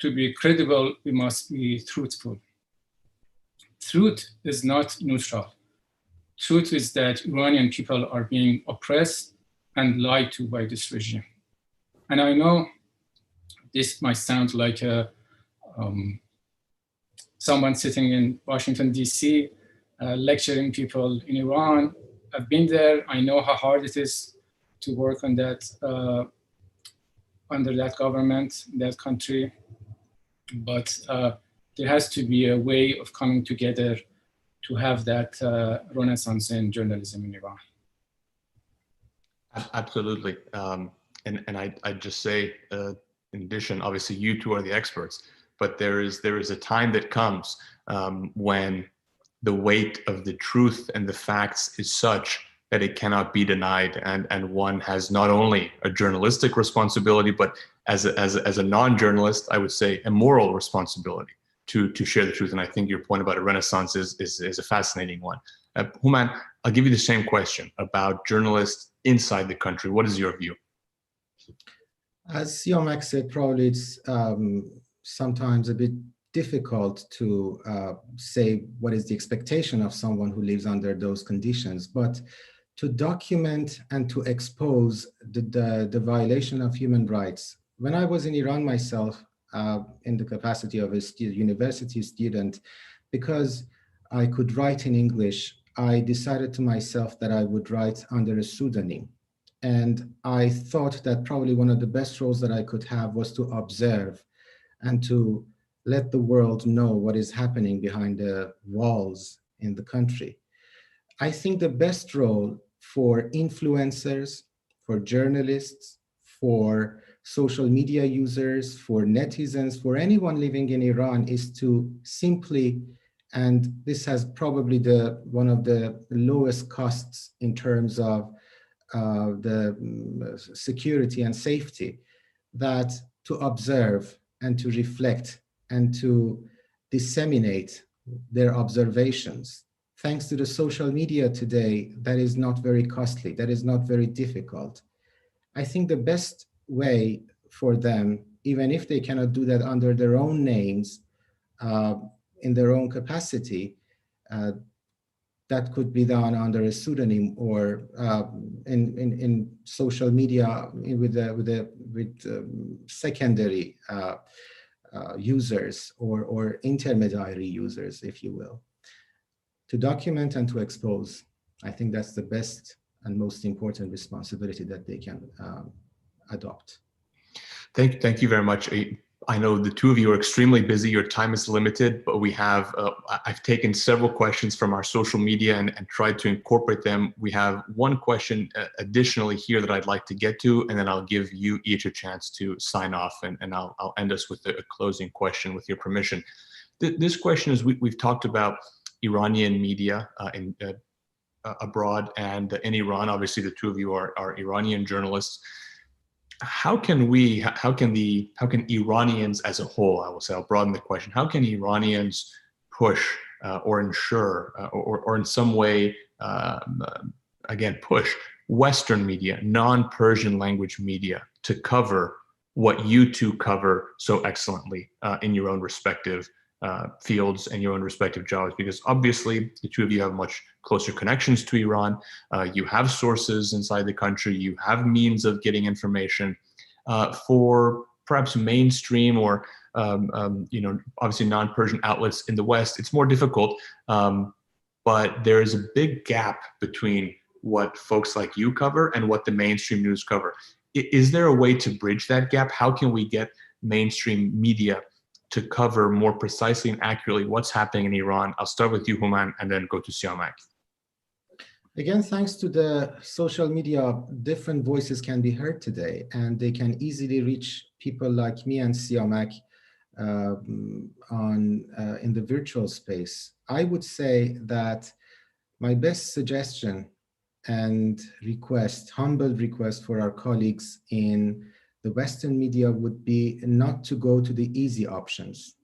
To be credible, we must be truthful." Truth is not neutral. Truth is that Iranian people are being oppressed and lied to by this regime. And I know this might sound like someone sitting in Washington, D.C., lecturing people in Iran. I've been there. I know how hard it is to work on that, under that government, that country. But there has to be a way of coming together to have that renaissance in journalism in Iran. Absolutely. And I'd just say, in addition, obviously you two are the experts, but there is a time that comes when the weight of the truth and the facts is such that it cannot be denied, and one has not only a journalistic responsibility, but as a non-journalist, I would say a moral responsibility to share the truth. And I think your point about a renaissance is a fascinating one. Houman, I'll give you the same question about journalists inside the country. What is your view? As Siamak said, probably it's sometimes a bit difficult to say what is the expectation of someone who lives under those conditions, but to document and to expose the violation of human rights. When I was in Iran myself, in the capacity of a university student, because I could write in English, I decided to myself that I would write under a pseudonym. And I thought that probably one of the best roles that I could have was to observe and to let the world know what is happening behind the walls in the country. I think the best role for influencers, for journalists, for social media users, for netizens, for anyone living in Iran is to simply, and this has probably one of the lowest costs in terms of the security and safety, that to observe and to reflect and to disseminate their observations. Thanks to the social media today, that is not very costly, that is not very difficult. I think the best way for them, even if they cannot do that under their own names, in their own capacity, that could be done under a pseudonym or in social media with secondary users or intermediary users, if you will. To document and to expose, I think that's the best and most important responsibility that they can adopt. Thank you very much. I know the two of you are extremely busy. Your time is limited, but we have, I've taken several questions from our social media and tried to incorporate them. We have one question additionally here that I'd like to get to, and then I'll give you each a chance to sign off, and I'll end us with a closing question with your permission. This question is, we've talked about Iranian media abroad and in Iran. Obviously, the two of you are Iranian journalists. How can Iranians as a whole, I will say, I'll broaden the question, how can Iranians push or ensure or in some way, again, push Western media, non-Persian language media to cover what you two cover so excellently in your own respective fields and your own respective jobs? Because obviously the two of you have much closer connections to Iran. You have sources inside the country. You have means of getting information for perhaps mainstream or obviously non-Persian outlets in the West. It's more difficult, but there is a big gap between what folks like you cover and what the mainstream news cover. Is there a way to bridge that gap? How can we get mainstream media to cover more precisely and accurately what's happening in Iran? I'll start with you, Houman, and then go to Siamak. Again, thanks to the social media, different voices can be heard today, and they can easily reach people like me and Siamak in the virtual space. I would say that my best suggestion and request, humble request for our colleagues in the Western media would be not to go to the easy options,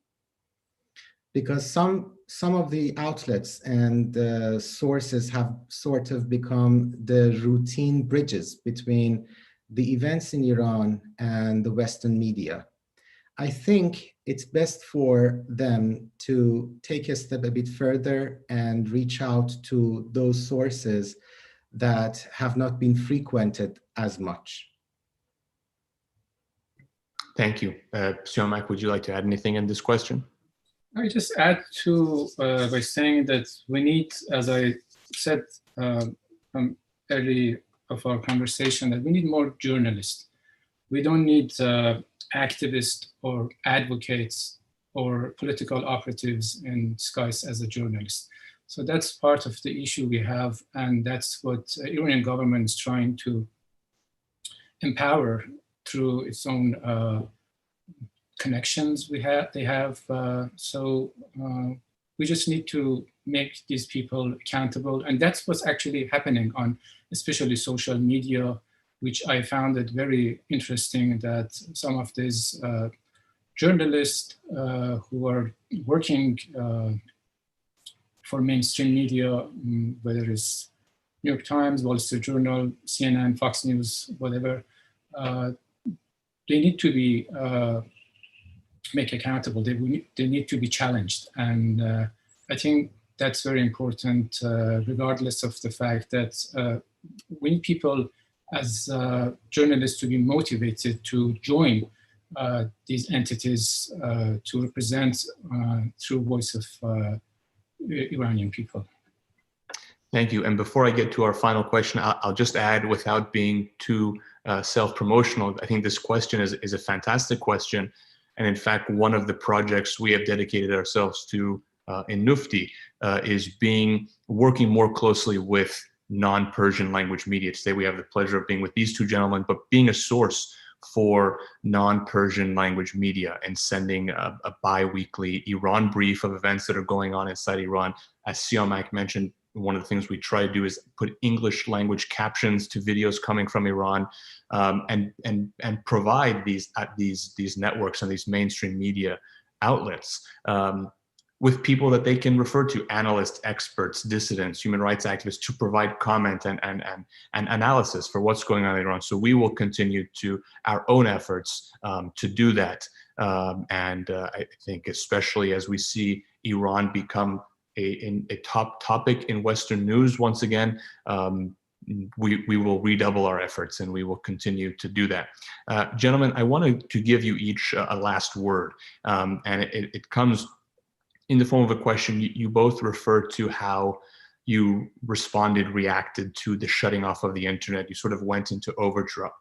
because some of the outlets and sources have sort of become the routine bridges between the events in Iran and the Western media. I think it's best for them to take a step a bit further and reach out to those sources that have not been frequented as much. Thank you. Siamak, would you like to add anything in this question? I just add to by saying that we need, as I said from early of our conversation, that we need more journalists. We don't need activists or advocates or political operatives in disguise as a journalist. So that's part of the issue we have, and that's what the Iranian government is trying to empower through its own connections they have. So we just need to make these people accountable. And that's what's actually happening on especially social media, which I found it very interesting that some of these journalists who are working for mainstream media, whether it's New York Times, Wall Street Journal, CNN, Fox News, whatever, they need to be make accountable. They need to be challenged. And I think that's very important, regardless of the fact that we need people as journalists to be motivated to join these entities to represent through voice of Iranian people. Thank you. And before I get to our final question, I'll just add, without being too self-promotional, I think this question is a fantastic question. And in fact, one of the projects we have dedicated ourselves to in Nufti is working more closely with non-Persian language media. Today we have the pleasure of being with these two gentlemen, but being a source for non-Persian language media and sending a bi-weekly Iran brief of events that are going on inside Iran. As Siamak mentioned, one of the things we try to do is put English language captions to videos coming from Iran, and provide these networks and these mainstream media outlets with people that they can refer to, analysts, experts, dissidents, human rights activists, to provide comment and analysis for what's going on in Iran. So we will continue to our own efforts to do that. I think especially as we see Iran become a top topic in Western news once again, we will redouble our efforts, and we will continue to do that. Gentlemen, I wanted to give you each a last word, and it comes in the form of a question. You both refer to how you reacted to the shutting off of the internet. You sort of went into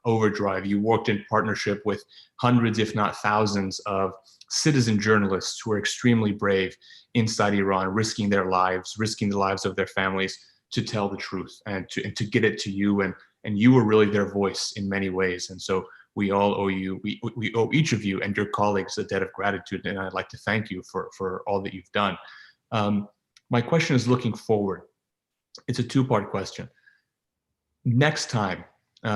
overdrive. You worked in partnership with hundreds, if not thousands, of citizen journalists who are extremely brave inside Iran, risking their lives, risking the lives of their families to tell the truth and to get it to you. And you were really their voice in many ways. And so we all owe you, we owe each of you and your colleagues a debt of gratitude. And I'd like to thank you for all that you've done. My question is looking forward. It's a two-part question. Next time,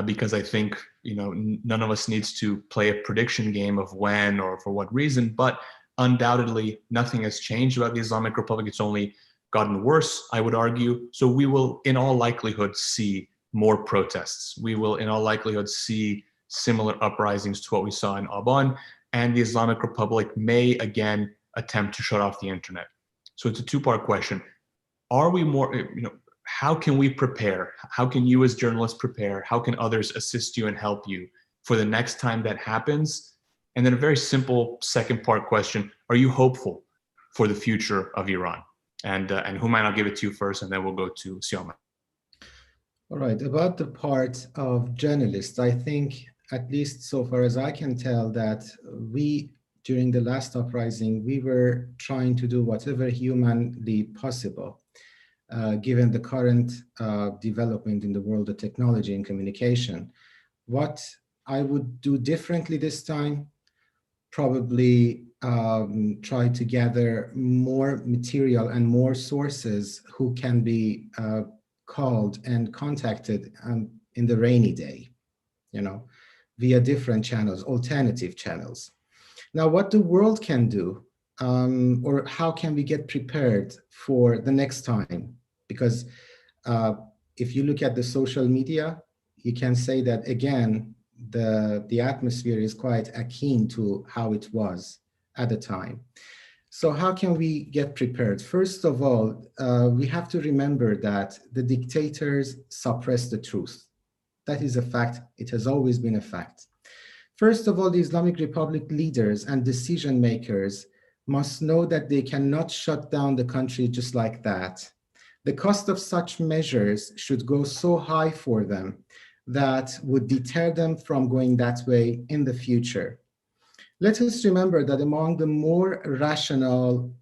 because I think none of us needs to play a prediction game of when or for what reason, but undoubtedly nothing has changed about the Islamic Republic. It's only gotten worse, I would argue. So we will, in all likelihood, see more protests. We will, in all likelihood, see similar uprisings to what we saw in Aban, and the Islamic Republic may again attempt to shut off the internet. So it's a two-part question. Are we more, how can we prepare? How can you as journalists prepare? How can others assist you and help you for the next time that happens? And then a very simple second part question, are you hopeful for the future of Iran? And Humayun, I'll give it to you first, and then we'll go to Sioma. All right, about the part of journalists, I think, at least so far as I can tell, that we, during the last uprising, we were trying to do whatever humanly possible, given the current development in the world of technology and communication. What I would do differently this time, probably try to gather more material and more sources who can be called and contacted in the rainy day, via different channels, alternative channels. Now, what the world can do, or how can we get prepared for the next time? Because if you look at the social media, you can say that, again, the atmosphere is quite akin to how it was at the time. So how can we get prepared? First of all, we have to remember that the dictators suppress the truth. That is a fact. It has always been a fact. First of all, the Islamic Republic leaders and decision makers must know that they cannot shut down the country just like that. The cost of such measures should go so high for them that would deter them from going that way in the future. Let us remember that among the more rational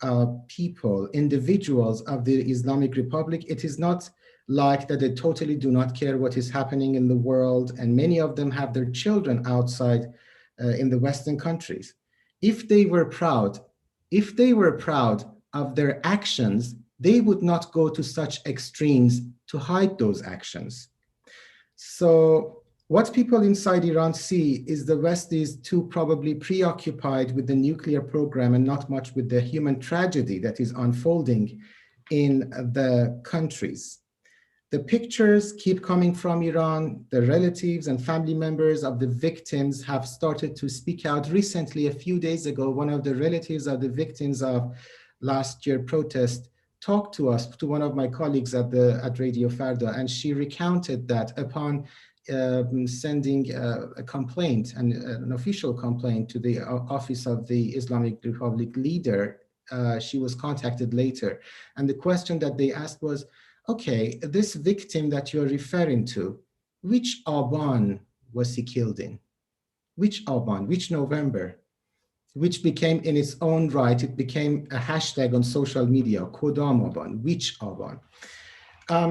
people, individuals of the Islamic Republic, it is not like that they totally do not care what is happening in the world, and many of them have their children outside in the Western countries. If they were proud of their actions, they would not go to such extremes to hide those actions. So what people inside Iran see is the West is too probably preoccupied with the nuclear program and not much with the human tragedy that is unfolding in the countries. The pictures keep coming from Iran. The relatives and family members of the victims have started to speak out. Recently, a few days ago, one of the relatives of the victims of last year's protest talked to us, to one of my colleagues at Radio Farda, and she recounted that upon sending a complaint, an official complaint to the office of the Islamic Republic leader, she was contacted later. And the question that they asked was, okay, this victim that you're referring to, which Aban was he killed in? Which Aban, which November? Which became in its own right, it became a hashtag on social media, Kodam Aban, which Aban?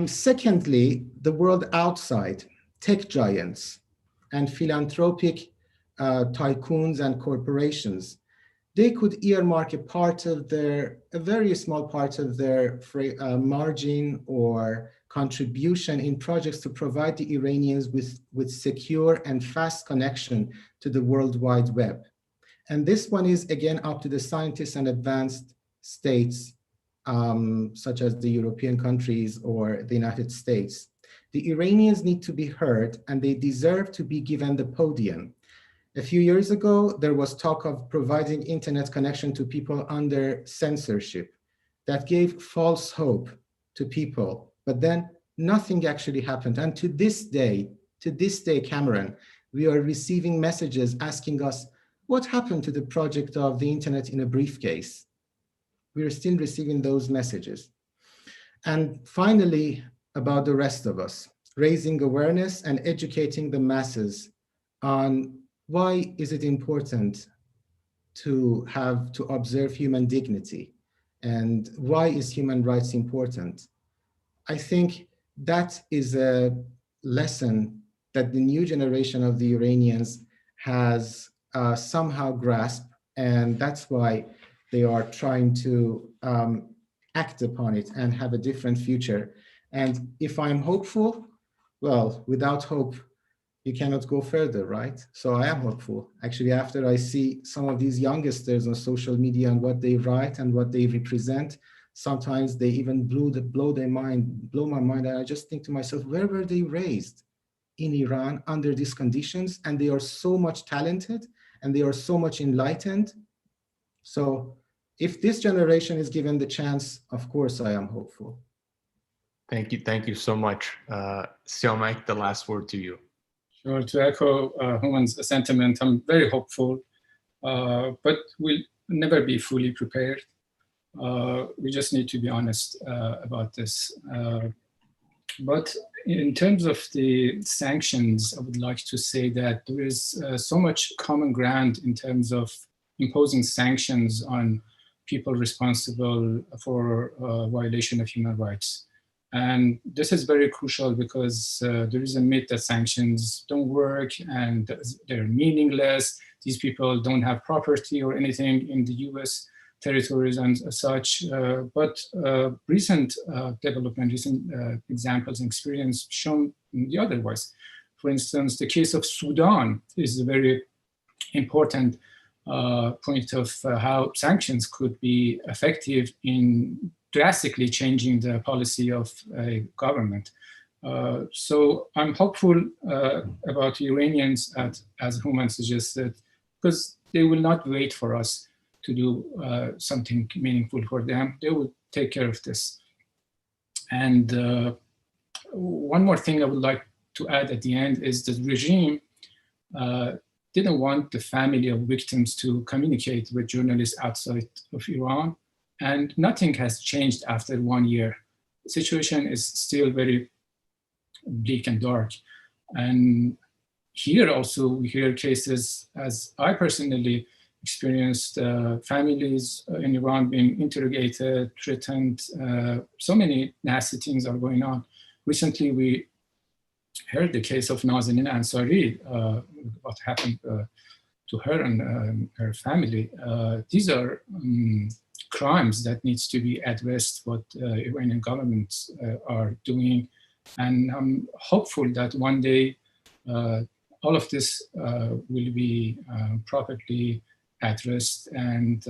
Secondly, the world outside, tech giants and philanthropic tycoons and corporations, they could earmark a very small part of their margin or contribution in projects to provide the Iranians with secure and fast connection to the World Wide Web. And this one is, again, up to the scientists and advanced states, such as the European countries or the United States. The Iranians need to be heard, and they deserve to be given the podium. A few years ago, there was talk of providing internet connection to people under censorship. That gave false hope to people, but then nothing actually happened. And to this day, Cameron, we are receiving messages asking us, what happened to the project of the internet in a briefcase? We are still receiving those messages. And finally, about the rest of us, raising awareness and educating the masses on why is it important to observe human dignity and why is human rights important. I think that is a lesson that the new generation of the Iranians has somehow grasped, and that's why they are trying to act upon it and have a different future. And if I'm hopeful, well, without hope, you cannot go further, right? So I am hopeful. Actually, after I see some of these youngsters on social media and what they write and what they represent, sometimes they even blow my mind. And I just think to myself, where were they raised in Iran under these conditions? And they are so much talented and they are so much enlightened. So if this generation is given the chance, of course, I am hopeful. Thank you. Thank you so much. Siamak, the last word to you. Sure, to echo Human's sentiment, I'm very hopeful, but we'll never be fully prepared. We just need to be honest about this. But in terms of the sanctions, I would like to say that there is so much common ground in terms of imposing sanctions on people responsible for violation of human rights. And this is very crucial because there is a myth that sanctions don't work and they're meaningless. These people don't have property or anything in the US territories and such. But recent development, recent examples and experience shown the otherwise. For instance, the case of Sudan is a very important point of how sanctions could be effective in drastically changing the policy of a government. So I'm hopeful about the Iranians, as Human suggested, because they will not wait for us to do something meaningful for them. They will take care of this. And one more thing I would like to add at the end is the regime didn't want the family of victims to communicate with journalists outside of Iran. And nothing has changed after 1 year. The situation is still very bleak and dark. And here also we hear cases, as I personally experienced, families in Iran being interrogated, threatened. So many nasty things are going on. Recently, we heard the case of Nazanin Ansari, what happened to her and her family. These are crimes that needs to be addressed, what Iranian governments are doing. And I'm hopeful that one day all of this will be properly addressed and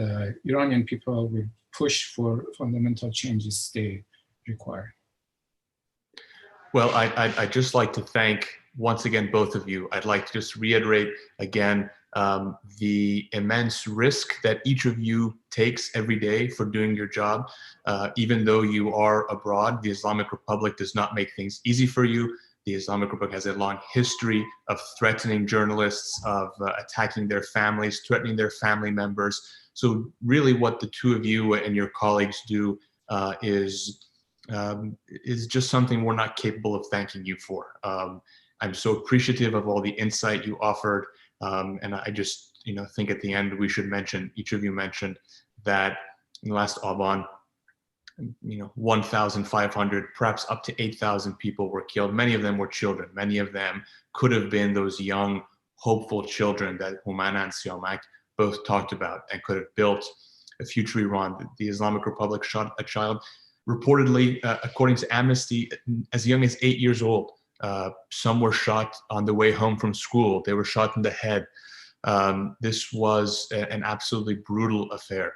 Iranian people will push for fundamental changes they require. Well, I'd just like to thank once again both of you. I'd like to just reiterate again the immense risk that each of you takes every day for doing your job. Even though you are abroad, the Islamic Republic does not make things easy for you. The Islamic Republic has a long history of threatening journalists, of attacking their families, threatening their family members. So really what the two of you and your colleagues do is just something we're not capable of thanking you for. I'm so appreciative of all the insight you offered. And I just, think at the end we should mention, each of you mentioned that in the last Aban, 1,500, perhaps up to 8,000 people were killed. Many of them were children. Many of them could have been those young, hopeful children that Humana and Siamak both talked about and could have built a future Iran. The Islamic Republic shot a child, reportedly, according to Amnesty, as young as 8 years old. Some were shot on the way home from school. They were shot in the head. This was an absolutely brutal affair.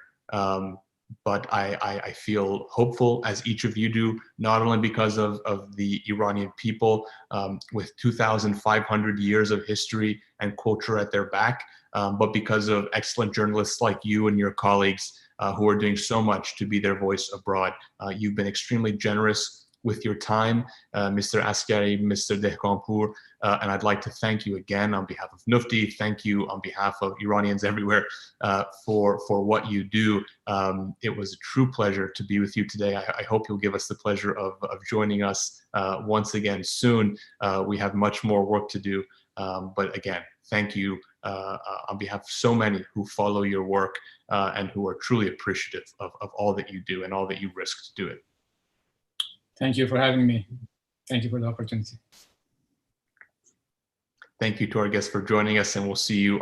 But I feel hopeful, as each of you do, not only because of the Iranian people with 2,500 years of history and culture at their back, but because of excellent journalists like you and your colleagues who are doing so much to be their voice abroad. You've been extremely generous with your time, Mr. Askari, Mr. Dehkanpour, and I'd like to thank you again on behalf of Nufti. Thank you on behalf of Iranians everywhere for what you do. It was a true pleasure to be with you today. I hope you'll give us the pleasure of joining us once again soon. We have much more work to do, but again, thank you on behalf of so many who follow your work and who are truly appreciative of all that you do and all that you risk to do it. Thank you for having me. Thank you for the opportunity. Thank you to our guests for joining us, and we'll see you